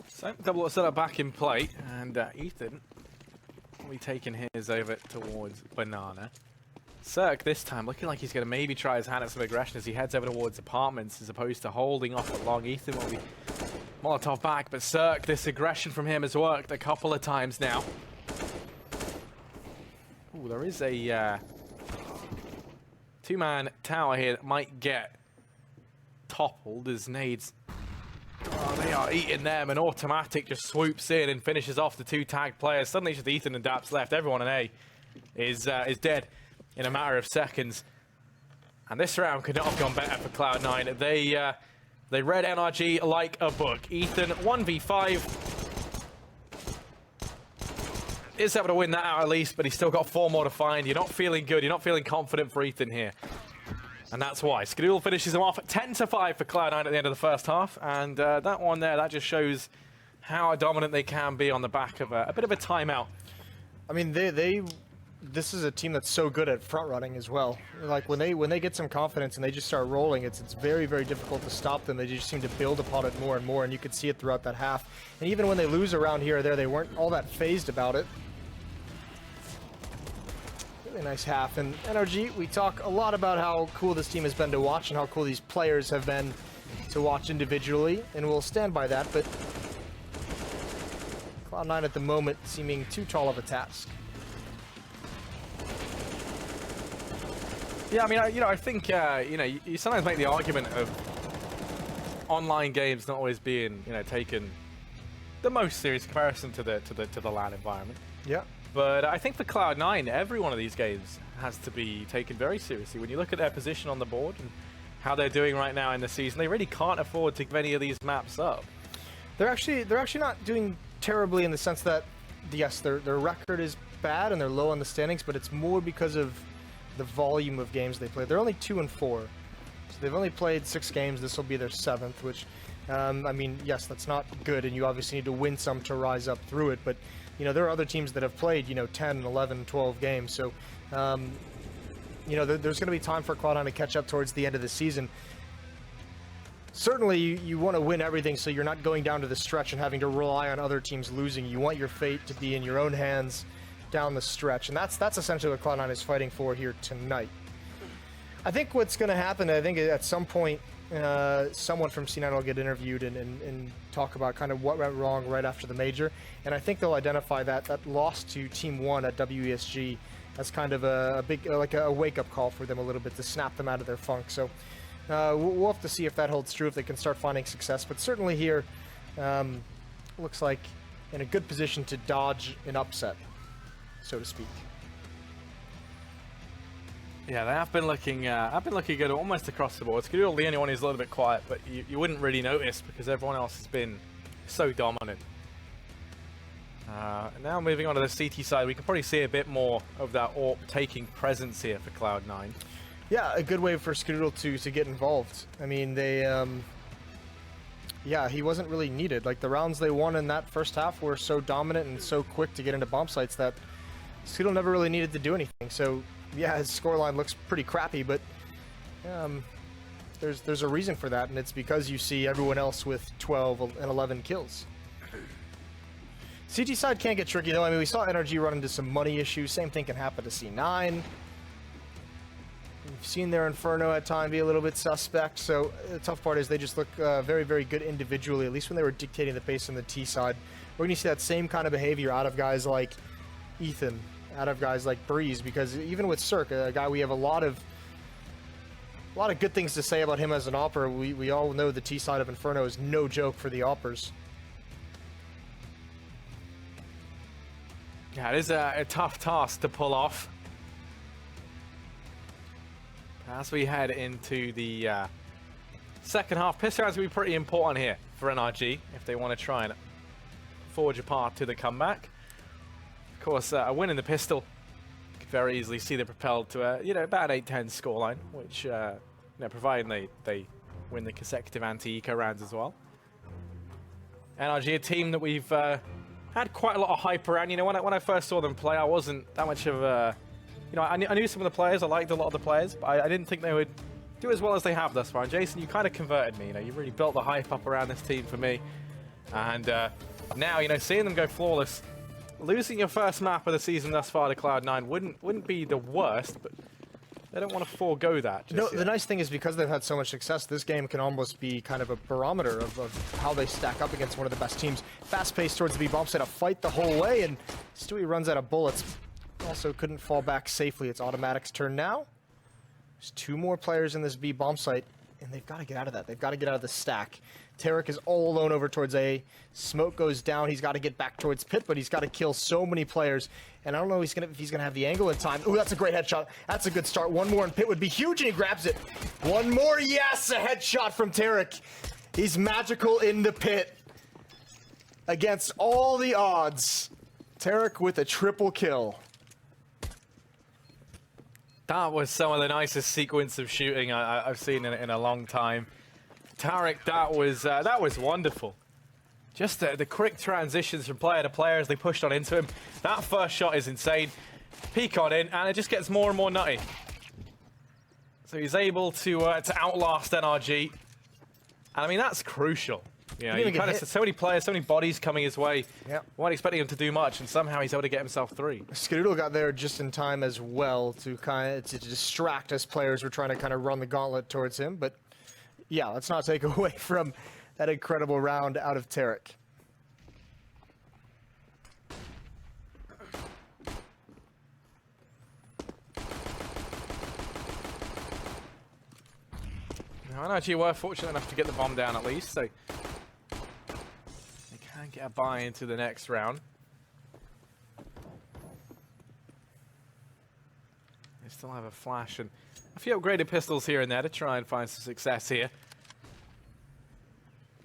So double setup back in play, and Ethan will be taking his over towards Banana. Cirque this time looking like he's going to maybe try his hand at some aggression as he heads over towards apartments as opposed to holding off at long. Ethan will be Molotov back, but Cirque, this aggression from him has worked a couple of times now. Ooh, there is a 2-man tower here that might get toppled as nades. Oh, they are eating them, and Automatic just swoops in and finishes off the 2 tag players. Suddenly it's just Ethan and Daps left. Everyone in A is dead in a matter of seconds. And this round could not have gone better for Cloud9. They read NRG like a book. Ethan, 1v5. Is able to win that out at least, but he's still got 4 more to find. You're not feeling good. You're not feeling confident for Ethan here. And that's why. Skadoodle finishes him off at 10-5 for Cloud9 at the end of the first half. And that one there, that just shows how dominant they can be on the back of a bit of a timeout. I mean, this is a team that's so good at front running as well. Like when they get some confidence and they just start rolling, it's very, very difficult to stop them. They just seem to build upon it more and more, and you could see it throughout that half. And even when they lose around here or there, they weren't all that phased about it. Really nice half. And NRG, we talk a lot about how cool this team has been to watch and how cool these players have been to watch individually, and we'll stand by that, but Cloud9 at the moment seeming too tall of a task. Yeah, I mean, I think, you sometimes make the argument of online games not always being, taken the most serious comparison to the LAN environment. Yeah. But I think for Cloud9, every one of these games has to be taken very seriously. When you look at their position on the board and how they're doing right now in the season, they really can't afford to give any of these maps up. They're actually not doing terribly in the sense that, yes, their record is bad and they're low on the standings, but it's more because of the volume of games they play. They're only 2-4, so they've only played 6 games. This will be their 7th, which, I mean, yes, that's not good, and you obviously need to win some to rise up through it, but there are other teams that have played, 10, 11, 12 games, so, there's going to be time for Cloud9 to catch up towards the end of the season. Certainly, you want to win everything so you're not going down to the stretch and having to rely on other teams losing. You want your fate to be in your own hands down the stretch, and that's essentially what Cloud9 is fighting for here tonight. I think what's going to happen, I think at some point, someone from C9 will get interviewed and talk about kind of what went wrong right after the major, and I think they'll identify that loss to Team 1 at WESG as kind of a big, like a wake-up call for them a little bit to snap them out of their funk. So we'll have to see if that holds true, if they can start finding success, but certainly here looks like in a good position to dodge an upset, so to speak. Yeah, they have been looking good almost across the board. Skadoodle, the only one who's a little bit quiet, but you wouldn't really notice because everyone else has been so dominant. Now moving on to the CT side, we can probably see a bit more of that AWP taking presence here for Cloud9. Yeah, a good way for Skadoodle to get involved. I mean, they, yeah, he wasn't really needed. Like, the rounds they won in that first half were so dominant and so quick to get into bomb sites that Skadoodle never really needed to do anything. So, yeah, his scoreline looks pretty crappy, but there's a reason for that, and it's because you see everyone else with 12 and 11 kills. CT side can't get tricky, though. I mean, we saw NRG run into some money issues. Same thing can happen to C9. We've seen their Inferno at time be a little bit suspect, so the tough part is they just look very, very good individually, at least when they were dictating the pace on the T side. We're going to see that same kind of behavior out of guys like Ethan, out of guys like Breeze, because even with Cirque, a guy we have a lot of good things to say about him as an opper, we all know the T side of Inferno is no joke for the oppers. Yeah, it is a tough task to pull off. As we head into the second half, pistol rounds will be pretty important here for NRG if they want to try and forge a path to the comeback. Of course, a win in the pistol could very easily see them propelled to about an 8-10 scoreline, which providing they win the consecutive anti-eco rounds as well. NRG, a team that we've had quite a lot of hype around. You know, when I first saw them play, I wasn't that much of a... You know, I knew some of the players, I liked a lot of the players, but I didn't think they would do as well as they have thus far. And Jason, you kind of converted me. You know, you really built the hype up around this team for me. And now, you know, seeing them go flawless, losing your first map of the season thus far to Cloud9 wouldn't be the worst, but they don't want to forego that. No, the nice thing is because they've had so much success, this game can almost be kind of a barometer of how they stack up against one of the best teams. Fast-paced towards the B bomb site, a fight the whole way, and Stewie runs out of bullets. Also couldn't fall back safely. It's Automatic's turn now. There's 2 more players in this B bomb site, and they've got to get out of that. They've got to get out of the stack. Tarek is all alone over towards A. Smoke goes down. He's got to get back towards Pit, but he's got to kill so many players. And I don't know if he's gonna have the angle in time. Ooh, that's a great headshot. That's a good start. One more and Pit would be huge, and he grabs it. One more, yes! A headshot from Tarek. He's magical in the Pit. Against all the odds. Tarek with a triple kill. That was some of the nicest sequence of shooting I've seen in a long time. Tarek, that was wonderful. Just the quick transitions from player to player as they pushed on into him. That first shot is insane. Peek on in, and it just gets more and more nutty. So he's able to outlast NRG. And I mean, that's crucial. You know, you kind of so many players, so many bodies coming his way. Yep. Weren't expecting him to do much, and somehow he's able to get himself 3. Skadoodle got there just in time as well to to distract as players were trying to kind of run the gauntlet towards him. But yeah, let's not take away from that incredible round out of Tarek. Now, NRG were fortunate enough to get the bomb down at least, so they can get a buy into the next round. They still have a flash and a few upgraded pistols here and there to try and find some success here.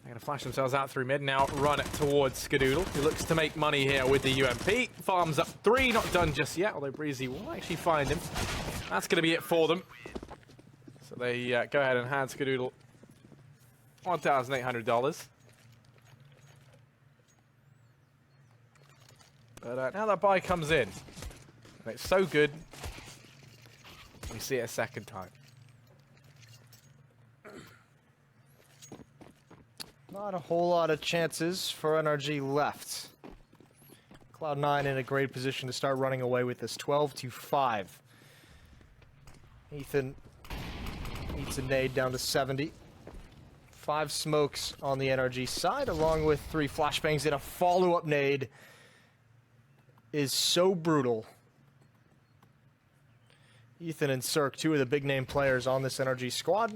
They're going to flash themselves out through mid, now run it towards Skadoodle, who looks to make money here with the UMP. Farms up 3, not done just yet, although Breezy will actually find him. That's going to be it for them. So they go ahead and hand Skadoodle $1,800. But now that buy comes in, and it's so good, we see it a second time. Not a whole lot of chances for NRG left. Cloud9 in a great position to start running away with this 12-5. Ethan eats a nade down to 70. 5 smokes on the NRG side, along with 3 flashbangs in a follow-up nade. Is so brutal. Ethan and Cirque, 2 of the big-name players on this NRG squad.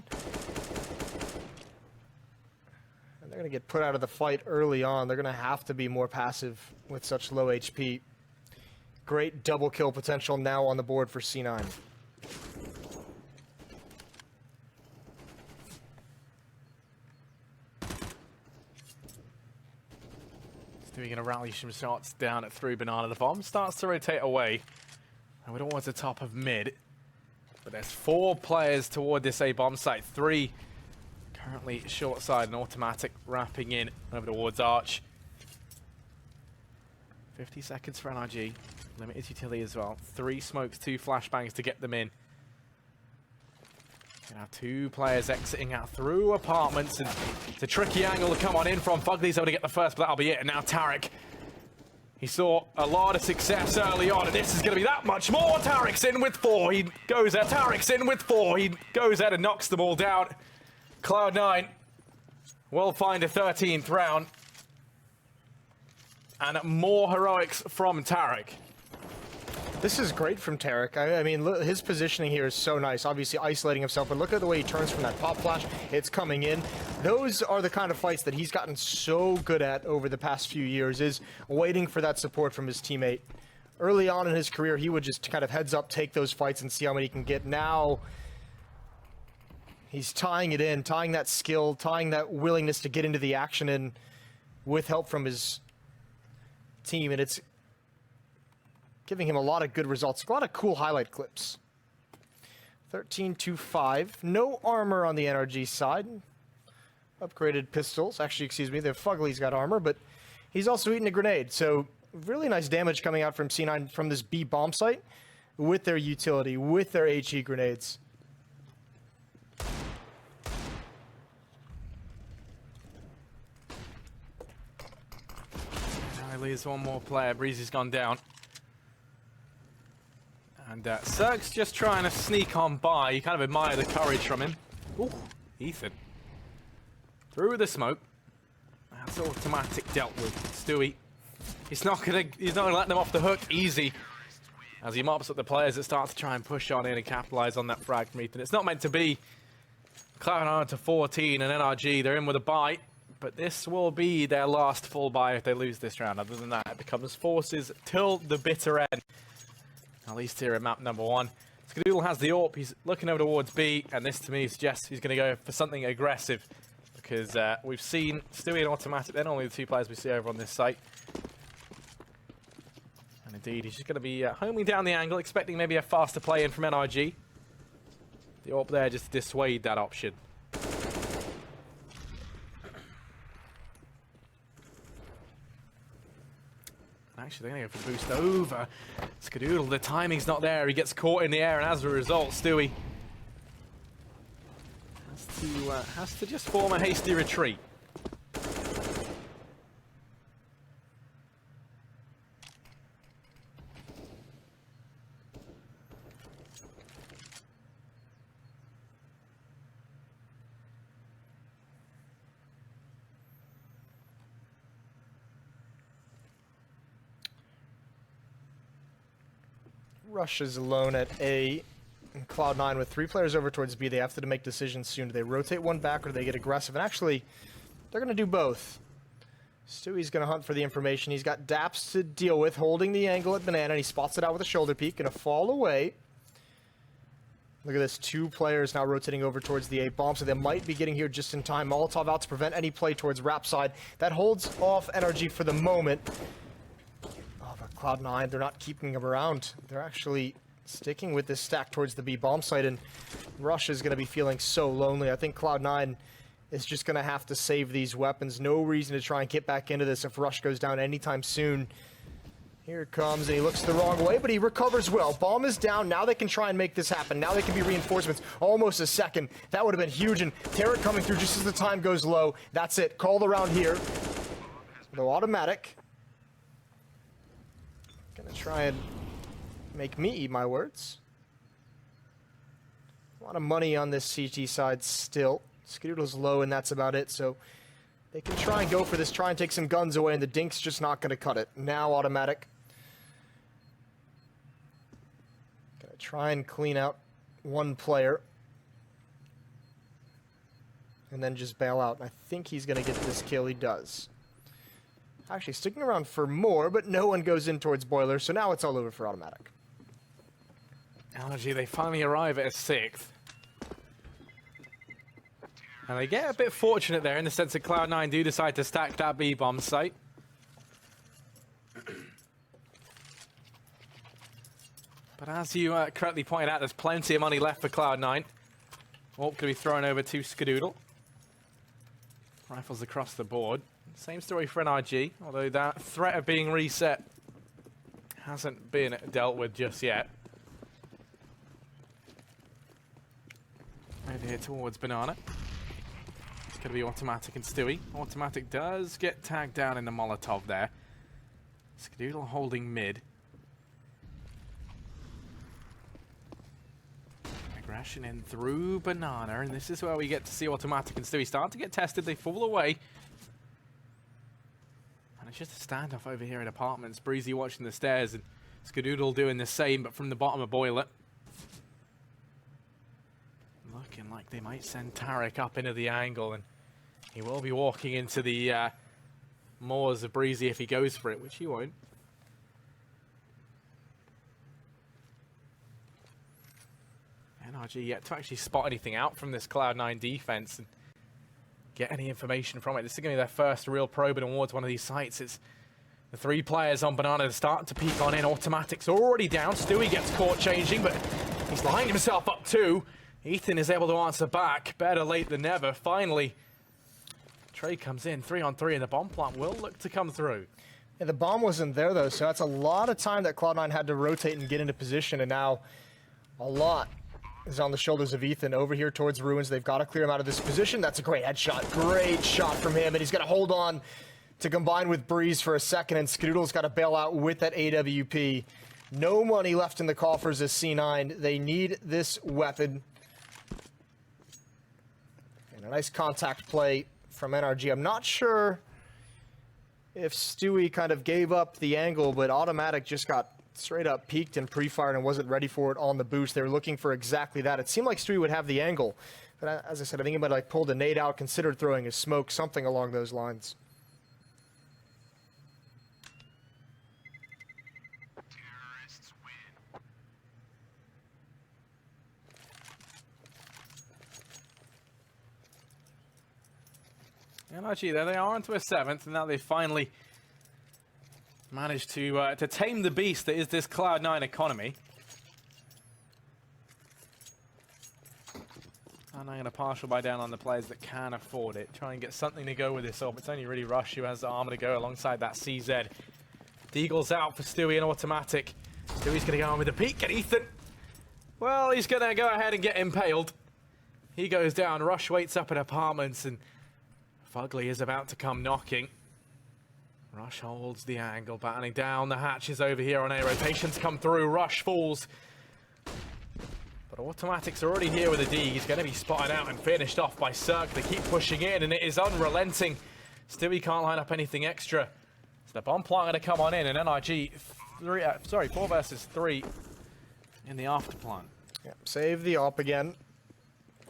And they're going to get put out of the fight early on. They're going to have to be more passive with such low HP. Great double kill potential now on the board for C9. Stewie going to rally some shots down at 3 banana. The bomb starts to rotate away. And we don't want the top of mid. But there's 4 players toward this A bomb site. 3 currently short side and automatic wrapping in over towards Arch. 50 seconds for NRG. Limited utility as well. 3 smokes, 2 flashbangs to get them in. Gonna have 2 players exiting out through apartments, and it's a tricky angle to come on in from. Fugly's able to get the first, but that'll be it. And now Tarek. He saw a lot of success early on, and this is going to be that much more. Tarek's in with 4. He goes there. Tarek's in with 4. He goes there and knocks them all down. Cloud9 will find a 13th round. And more heroics from Tarek. This is great from Tarek. I mean, look, his positioning here is so nice. Obviously isolating himself, but look at the way he turns from that pop flash. It's coming in. Those are the kind of fights that he's gotten so good at over the past few years, is waiting for that support from his teammate. Early on in his career, he would just kind of heads up, take those fights and see how many he can get. Now, he's tying it in, tying that skill, tying that willingness to get into the action in with help from his team, and it's giving him a lot of good results, a lot of cool highlight clips. 13-5. No armor on the NRG side. Upgraded pistols. Actually, excuse me, the Fugly's got armor, but he's also eating a grenade. So really nice damage coming out from C9 from this B bomb site with their utility, with their HE grenades. Now he leaves one more player. Breezy's gone down. And Cirque's just trying to sneak on by. You kind of admire the courage from him. Ooh, Ethan. Through the smoke. That's automatic dealt with. Stewie. He's not gonna let them off the hook easy. As he mops up the players that start to try and push on in and capitalize on that frag from Ethan. It's not meant to be. Cloud9 to 14 and NRG, they're in with a bye. But this will be their last full bye if they lose this round. Other than that, it becomes forces till the bitter end. At least here at map number 1. Skadoodle has the AWP, he's looking over towards B, and this to me suggests he's going to go for something aggressive. Because we've seen Stewie and Automatic, they're not only the two players we see over on this site. And indeed, he's just going to be homing down the angle, expecting maybe a faster play in from NRG. The AWP there just to dissuade that option. Actually, they're going to go for the boost over. Skadoodle, the timing's not there. He gets caught in the air, and as a result, Stewie has to just form a hasty retreat. Rush is alone at A, and Cloud9 with 3 players over towards B. They have to make decisions soon. Do they rotate one back or do they get aggressive? And actually, they're going to do both. Stewie's going to hunt for the information. He's got Daps to deal with, holding the angle at Banana, and he spots it out with a shoulder peek. Going to fall away. Look at this, 2 players now rotating over towards the A bomb, so they might be getting here just in time. Molotov out to prevent any play towards Rap side. That holds off NRG for the moment. Cloud9, they're not keeping him around. They're actually sticking with this stack towards the B bomb site, and Rush is going to be feeling so lonely. I think Cloud9 is just going to have to save these weapons. No reason to try and get back into this if Rush goes down anytime soon. Here it comes, and he looks the wrong way, but he recovers well. Bomb is down. Now they can try and make this happen. Now they can be reinforcements. Almost a second. That would have been huge, and Tarek coming through just as the time goes low. That's it. Called around here. No automatic. Gonna try and make me eat my words. A lot of money on this CT side still. Skadoodle's low, and that's about it, so they can try and go for this, try and take some guns away, and the Dink's just not gonna cut it. Now automatic. Gonna try and clean out one player. And then just bail out. I think he's gonna get this kill. He does. Actually sticking around for more, but no one goes in towards Boiler, so now it's all over for automatic. NRG, they finally arrive at a 6th. And they get a bit fortunate there in the sense that Cloud9 do decide to stack that B bomb site. But as you correctly pointed out, there's plenty of money left for Cloud9. Warp can be thrown over to Skadoodle. Rifles across the board. Same story for NRG, although that threat of being reset hasn't been dealt with just yet. Over here towards Banana. It's going to be Automatic and Stewie. Automatic does get tagged down in the Molotov there. Skadoodle holding mid. Aggression in through Banana, and this is where we get to see Automatic and Stewie start to get tested. They fall away. And it's just a standoff over here in apartments. Breezy watching the stairs and Skadoodle doing the same, but from the bottom of Boiler. Looking like they might send Tarek up into the angle, and he will be walking into the moors of Breezy if he goes for it, which he won't. NRG yet to actually spot anything out from this Cloud9 defense and get any information from it. This is going to be their first real probing towards one of these sites. It's the 3 players on Banana starting to peek on in. Automatic's already down. Stewie gets caught changing, but He's lined himself up too. Ethan is able to answer back. Better late than never. Finally, Trey comes in 3-on-3, and the bomb plant will look to come through. Yeah, the bomb wasn't there, though, so that's a lot of time that Cloud9 had to rotate and get into position, and now a lot is on the shoulders of Ethan. Over here towards Ruins, they've got to clear him out of this position. That's a great headshot. Great shot from him, and he's going to hold on to combine with Breeze for a second, and Skadoodle's got to bail out with that AWP. No money left in the coffers as C9. They need this weapon. And a nice contact play from NRG. I'm not sure if Stewie kind of gave up the angle, but Automatic just got straight up peeked and pre-fired and wasn't ready for it on the boost. They were looking for exactly that. It seemed like Stewie would have the angle, but as I said, I think he might have like pulled a nade out, considered throwing a smoke, something along those lines. NRG there, they are onto a 7th, and now they finally managed to tame the beast that is this Cloud9 economy. And I'm going to partial buy down on the players that can afford it. Try and get something to go with this up. It's only really Rush who has the armor to go alongside that CZ. Deagle's out for Stewie and Automatic. Stewie's going to go on with the peek, and Ethan, well, he's going to go ahead and get impaled. He goes down. Rush waits up in apartments, and Fugly is about to come knocking. Rush holds the angle, battening down the hatches over here on A. Rotations come through. Rush falls. But Automatic's already here with a D. He's going to be spotted out and finished off by Cirque. They keep pushing in, and it is unrelenting. Stewie can't line up anything extra. So the bomb plant going to come on in, and NRG 4 versus 3 in the after plant. Yep, save the op again.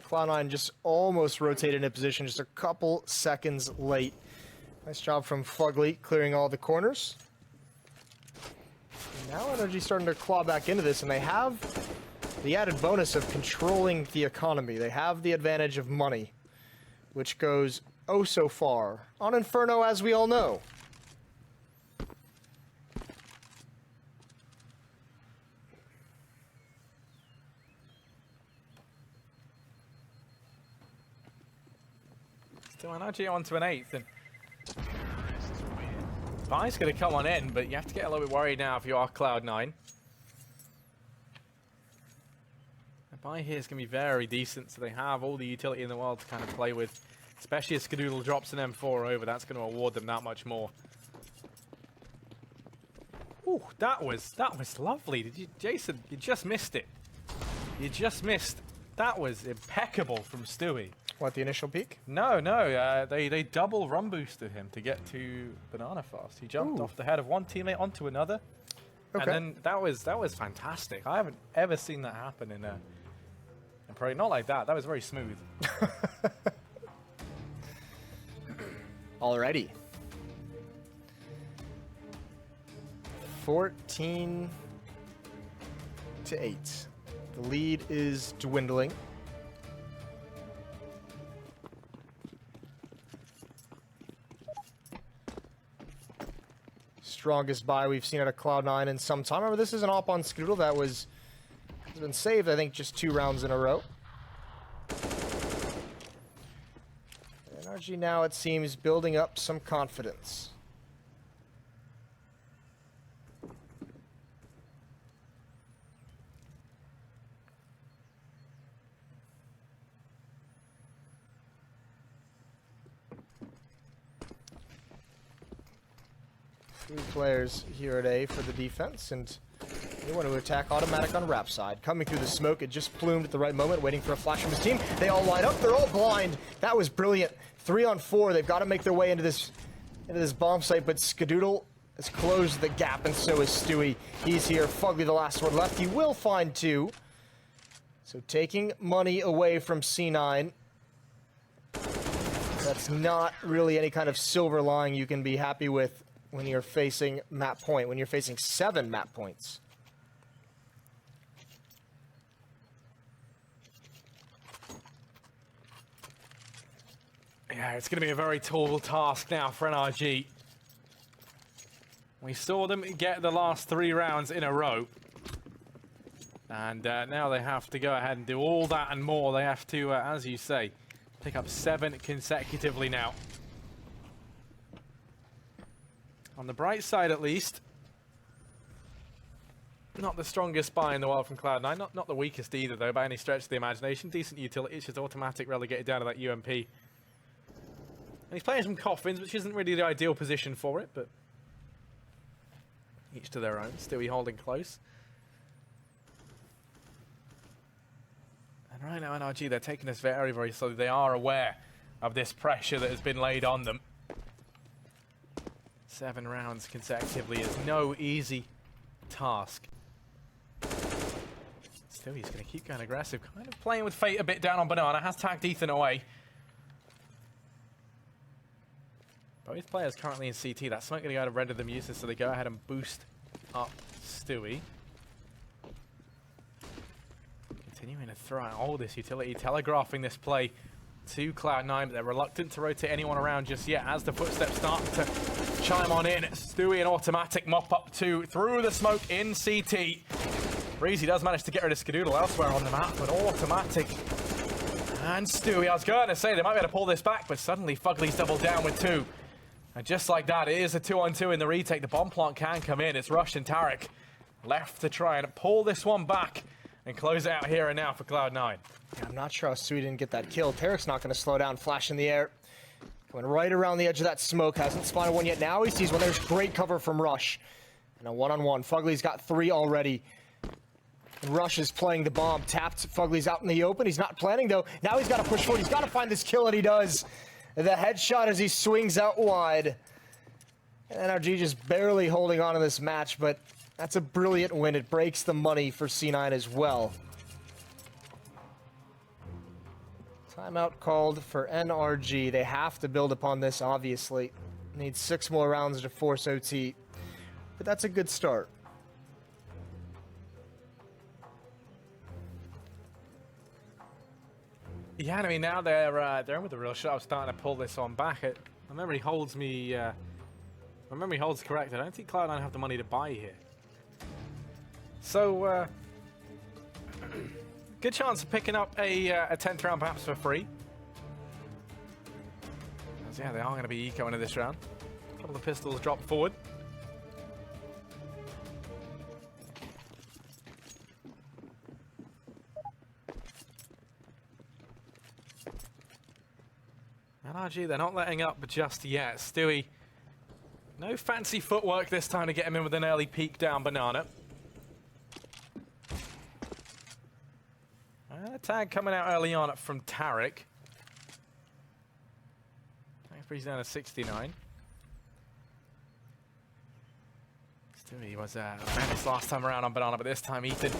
Cloud9 just almost rotated into position, just a couple seconds late. Nice job from Fugly, clearing all the corners. And now NRG starting to claw back into this, and they have the added bonus of controlling the economy. They have the advantage of money, which goes oh so far on Inferno, as we all know. Still NRG onto an 8th, and Buy's going to come on in, but you have to get a little bit worried now if you are Cloud9. Buy here is going to be very decent, so they have all the utility in the world to kind of play with. Especially if Skadoodle drops an M4 over, that's going to award them that much more. Ooh, that was lovely. Did you, Jason? You just missed it. You just missed. That was impeccable from Stewie. What, the initial peak? No, they double run boosted him to get to Banana Fast. He jumped off the head of one teammate onto another, and then that was fantastic. I haven't ever seen that happen in Pro. Not like that. That was very smooth. Alrighty. 14-8. The lead is dwindling. Strongest buy we've seen out of Cloud9 in some time. Remember, this is an op on Skadoodle that has been saved, I think, just 2 rounds in a row. NRG now, it seems, building up some confidence. Three players here at A for the defense, and they want to attack Automatic on Rap side. Coming through the smoke, it just plumed at the right moment, waiting for a flash from his team. They all line up, they're all blind. That was brilliant. 3 on 4, they've got to make their way into this bomb site, but Skadoodle has closed the gap, and so is Stewie. He's here, Fugly the last one left. He will find 2. So taking money away from C9. That's not really any kind of silver lining you can be happy with when you're facing map point, when you're facing 7 map points. Yeah, it's going to be a very tall task now for NRG. We saw them get the last 3 rounds in a row. And now they have to go ahead and do all that and more. They have to, as you say, pick up 7 consecutively now. On the bright side, at least, not the strongest buy in the world from Cloud9. Not the weakest either, though, by any stretch of the imagination. Decent utility. It's just automatic relegated down to that UMP. And he's playing some coffins, which isn't really the ideal position for it, but each to their own. Stewie holding close. And right now, NRG, they're taking this very, very slowly. They are aware of this pressure that has been laid on them. 7 rounds consecutively is no easy task. Still, he's going to keep going aggressive, kind of playing with fate a bit down on Banana. Has tagged Ethan away. Both players currently in CT. That's not going to go to render them useless, so they go ahead and boost up Stewie. Continuing to throw out all this utility, telegraphing this play to Cloud9, but they're reluctant to rotate anyone around just yet as the footsteps start to chime on in. Stewie an automatic mop up 2 through the smoke in CT. Breezy does manage to get rid of Skadoodle elsewhere on the map, but automatic. And Stewie, I was going to say they might be able to pull this back, but suddenly Fugly's doubled down with 2. And just like that, it is a 2-on-2 in the retake. The bomb plant can come in. It's Rush and Tarek left to try and pull this one back and close it out here and now for Cloud9. Yeah, I'm not sure how Stewie didn't get that kill. Tarek's not going to slow down. Flash in the air. Going right around the edge of that smoke. Hasn't spotted one yet. Now he sees one. There's great cover from Rush. And a one-on-one. Fugly's got 3 already. And Rush is playing the bomb. Tapped. Fugly's out in the open. He's not planning, though. Now he's got to push forward. He's got to find this kill, and he does. The headshot as he swings out wide. NRG just barely holding on to this match, but that's a brilliant win. It breaks the money for C9 as well. Timeout called for NRG. They have to build upon this, obviously. Need 6 more rounds to force OT. But that's a good start. Yeah, I mean, now they're in with a real shot of starting to pull this on back. My memory holds me... my memory holds correct. I don't think Cloud9 have the money to buy here. So, good chance of picking up a 10th round perhaps for free. As, yeah, they are going to be eco into this round. A couple of pistols drop forward. NRG, they're not letting up just yet. Stewie, no fancy footwork this time to get him in with an early peek down Banana. A tag coming out early on from Tarek. He's down to 69. Stewie was menace last time around on Banana, but this time Ethan,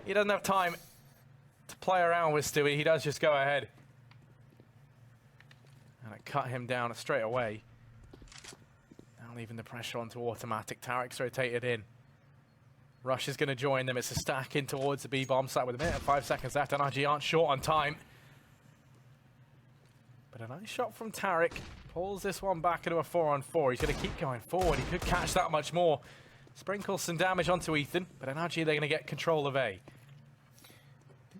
he doesn't have time to play around with Stewie. He does just go ahead and cut him down straight away. Now leaving the pressure onto automatic. Tarek's rotated in. Rush is going to join them. It's a stack in towards the B-bomb site with a minute and 5 seconds left. NRG aren't short on time. But a nice shot from Tarek. Pulls this one back into a 4-on-4. He's going to keep going forward. He could catch that much more. Sprinkles some damage onto Ethan. But NRG, they're going to get control of A.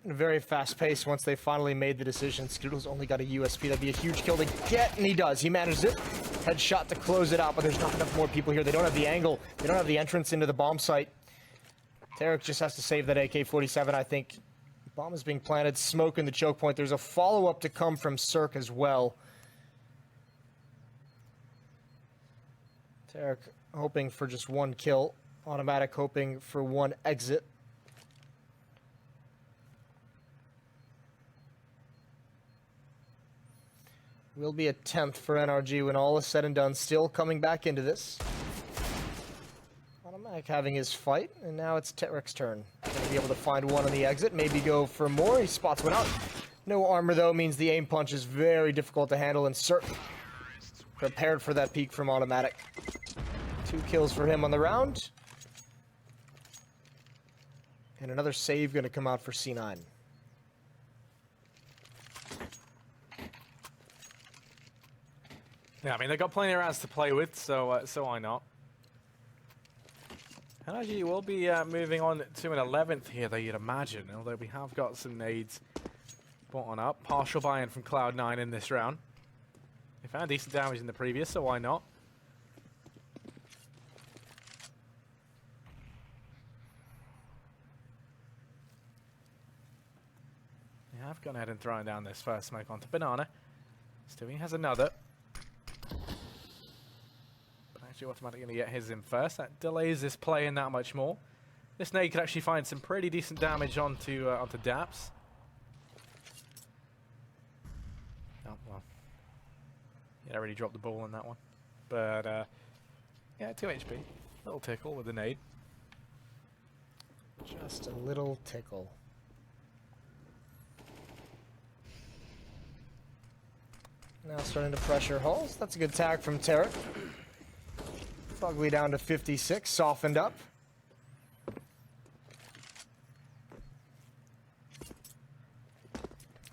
In a very fast pace once they finally made the decision. Skadoodle's only got a USP. That'd be a huge kill to get, and he does. He manages it. Headshot to close it out, but there's not enough more people here. They don't have the angle. They don't have the entrance into the bomb site. Tarek just has to save that AK-47, I think. Bomb is being planted. Smoke in the choke point. There's a follow-up to come from Cirque as well. Tarek hoping for just 1 kill. Automatic hoping for 1 exit. Will be a 10th for NRG when all is said and done. Still coming back into this. Automatic having his fight, and now it's Tarek's turn. Gonna be able to find 1 on the exit, maybe go for more. He spots 1 out. No armor, though, means the aim punch is very difficult to handle, and Cirque prepared for that peek from Automatic. 2 kills for him on the round. And another save going to come out for C9. Yeah, I mean, they've got plenty of rounds to play with, so why not? NRG will be moving on to an 11th here, though, you'd imagine, although we have got some nades brought on up. Partial buy-in from Cloud9 in this round. They found decent damage in the previous, so why not? They have gone ahead and thrown down this first smoke onto Banana. Stewie has another. Actually automatically going to get his in first. That delays this play in that much more. This nade could actually find some pretty decent damage onto Daps. Oh, well. Yeah, I already dropped the ball on that one. But, yeah, 2 HP. Little tickle with the nade. Just a little tickle. Now starting to pressure Hulls. That's a good tag from Tarek. Fugly down to 56, softened up.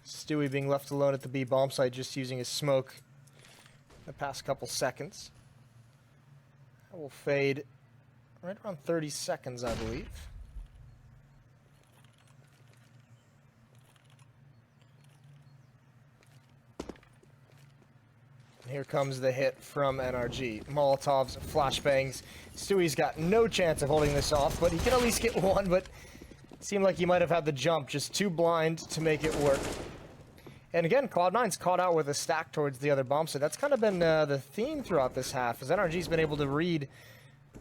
Stewie being left alone at the B bomb site, just using his smoke the past couple seconds. That will fade right around 30 seconds, I believe. And here comes the hit from NRG. Molotovs, flashbangs. Stewie's got no chance of holding this off, but he can at least get one, but it seemed like he might have had the jump, just too blind to make it work. And again, Cloud9's caught out with a stack towards the other bomb, so that's kind of been the theme throughout this half, as NRG's been able to read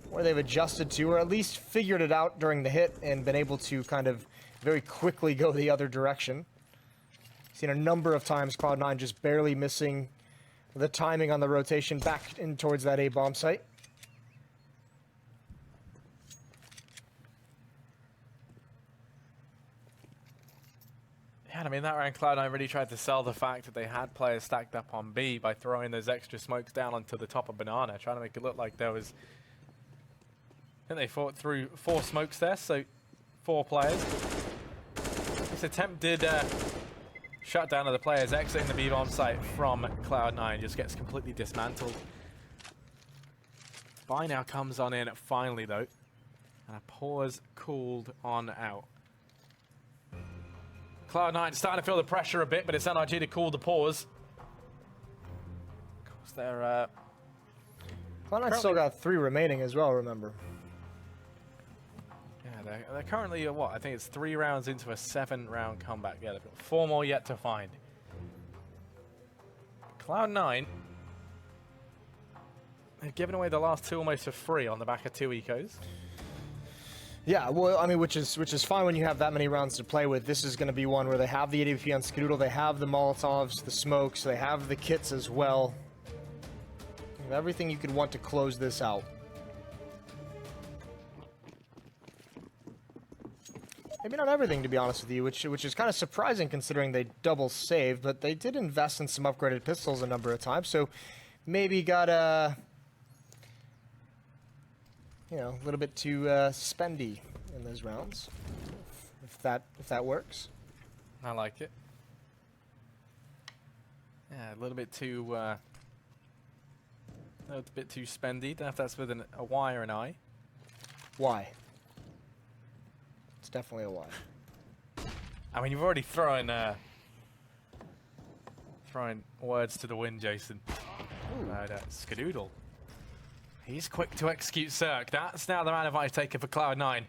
where they've adjusted to, or at least figured it out during the hit, and been able to kind of very quickly go the other direction. Seen a number of times Cloud9 just barely missing the timing on the rotation back in towards that A bomb site. Yeah, I mean, that round Cloud9 really tried to sell the fact that they had players stacked up on B by throwing those extra smokes down onto the top of Banana, trying to make it look like there was... I think they fought through 4 smokes there, so 4 players. This attempt did shut down of the players exiting the B bomb site from Cloud9, just gets completely dismantled. Buy now comes on in finally, though, and a pause called on out. Cloud9 starting to feel the pressure a bit, but it's NRG to call the pause. Of course, they're... Cloud9 still got 3 remaining as well, remember. Yeah, they're currently, what, I think it's 3 rounds into a 7-round comeback. Yeah, they've got 4 more yet to find. Cloud9, they've given away the last 2 almost for free on the back of 2 ecos. Yeah, well, I mean, which is fine when you have that many rounds to play with. This is going to be one where they have the AWP on Skadoodle, they have the Molotovs, the smokes, they have the kits as well. They have everything you could want to close this out. Maybe not everything, to be honest with you, which is kind of surprising considering they double saved, but they did invest in some upgraded pistols a number of times, so maybe got a... you know, a little bit too spendy in those rounds, if that works. I like it. Yeah, a little bit too spendy. Don't know if that's with a Y or an I. Y. It's definitely a Y. I mean, you've already thrown words to the wind, Jason. Skadoodle. He's quick to execute Cirque. That's now the man advantage taken for Cloud9. I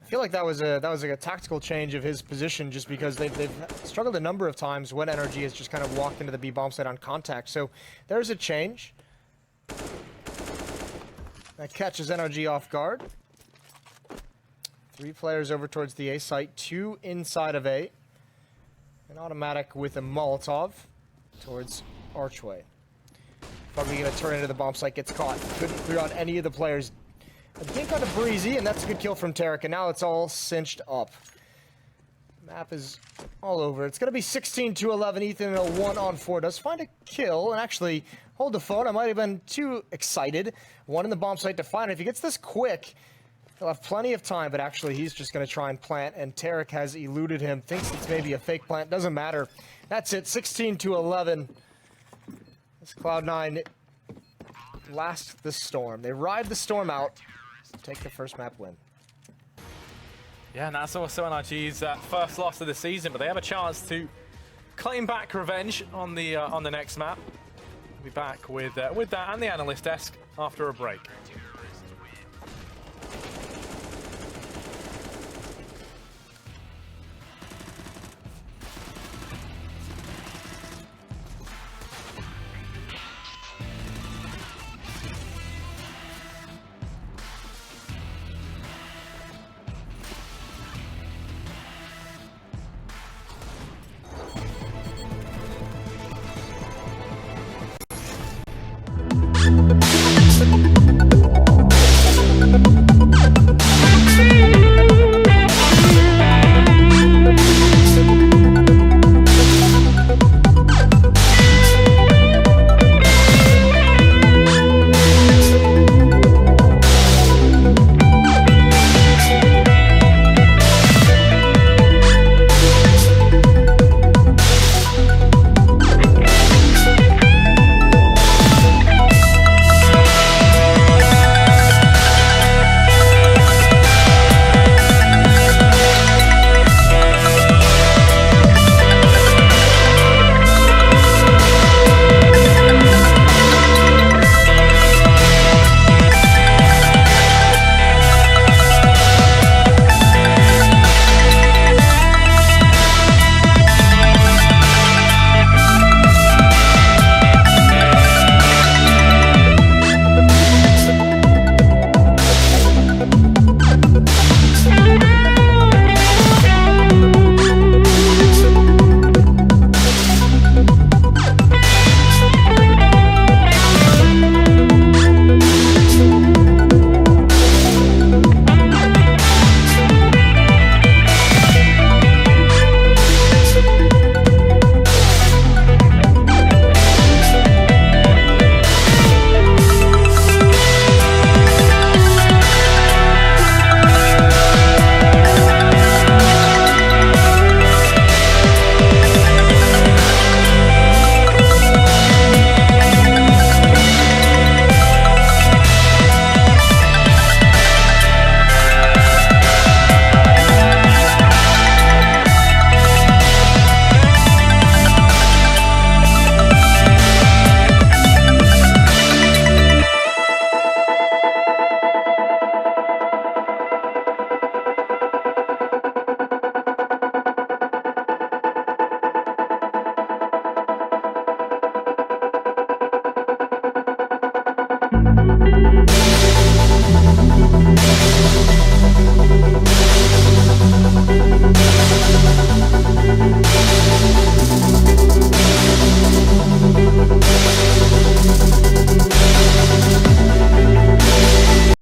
feel like that was like a tactical change of his position, just because they've struggled a number of times when NRG has just kind of walked into the B bomb site on contact. So there's a change. That catches NRG off guard. 3 players over towards the A site, 2 inside of A. An automatic with a Molotov towards Archway. Probably going to turn into the bomb site, gets caught. Couldn't clear out any of the players. A dink on a Breezy, and that's a good kill from Tarek, and now it's all cinched up. Map is all over. It's going to be 16-11. Ethan in a 1-on-4 does find a kill, and actually, hold the phone. I might have been too excited. 1 in the bomb site to find it. If he gets this quick, he'll have plenty of time, but actually he's just going to try and plant, and Tarek has eluded him. Thinks it's maybe a fake plant. Doesn't matter. That's it. 16-11. This Cloud9 last the storm. They ride the storm out. take the first map win. Yeah, and that's also NRG's first loss of the season, but they have a chance to claim back revenge on the next map. We'll be back with that and the analyst desk after a break.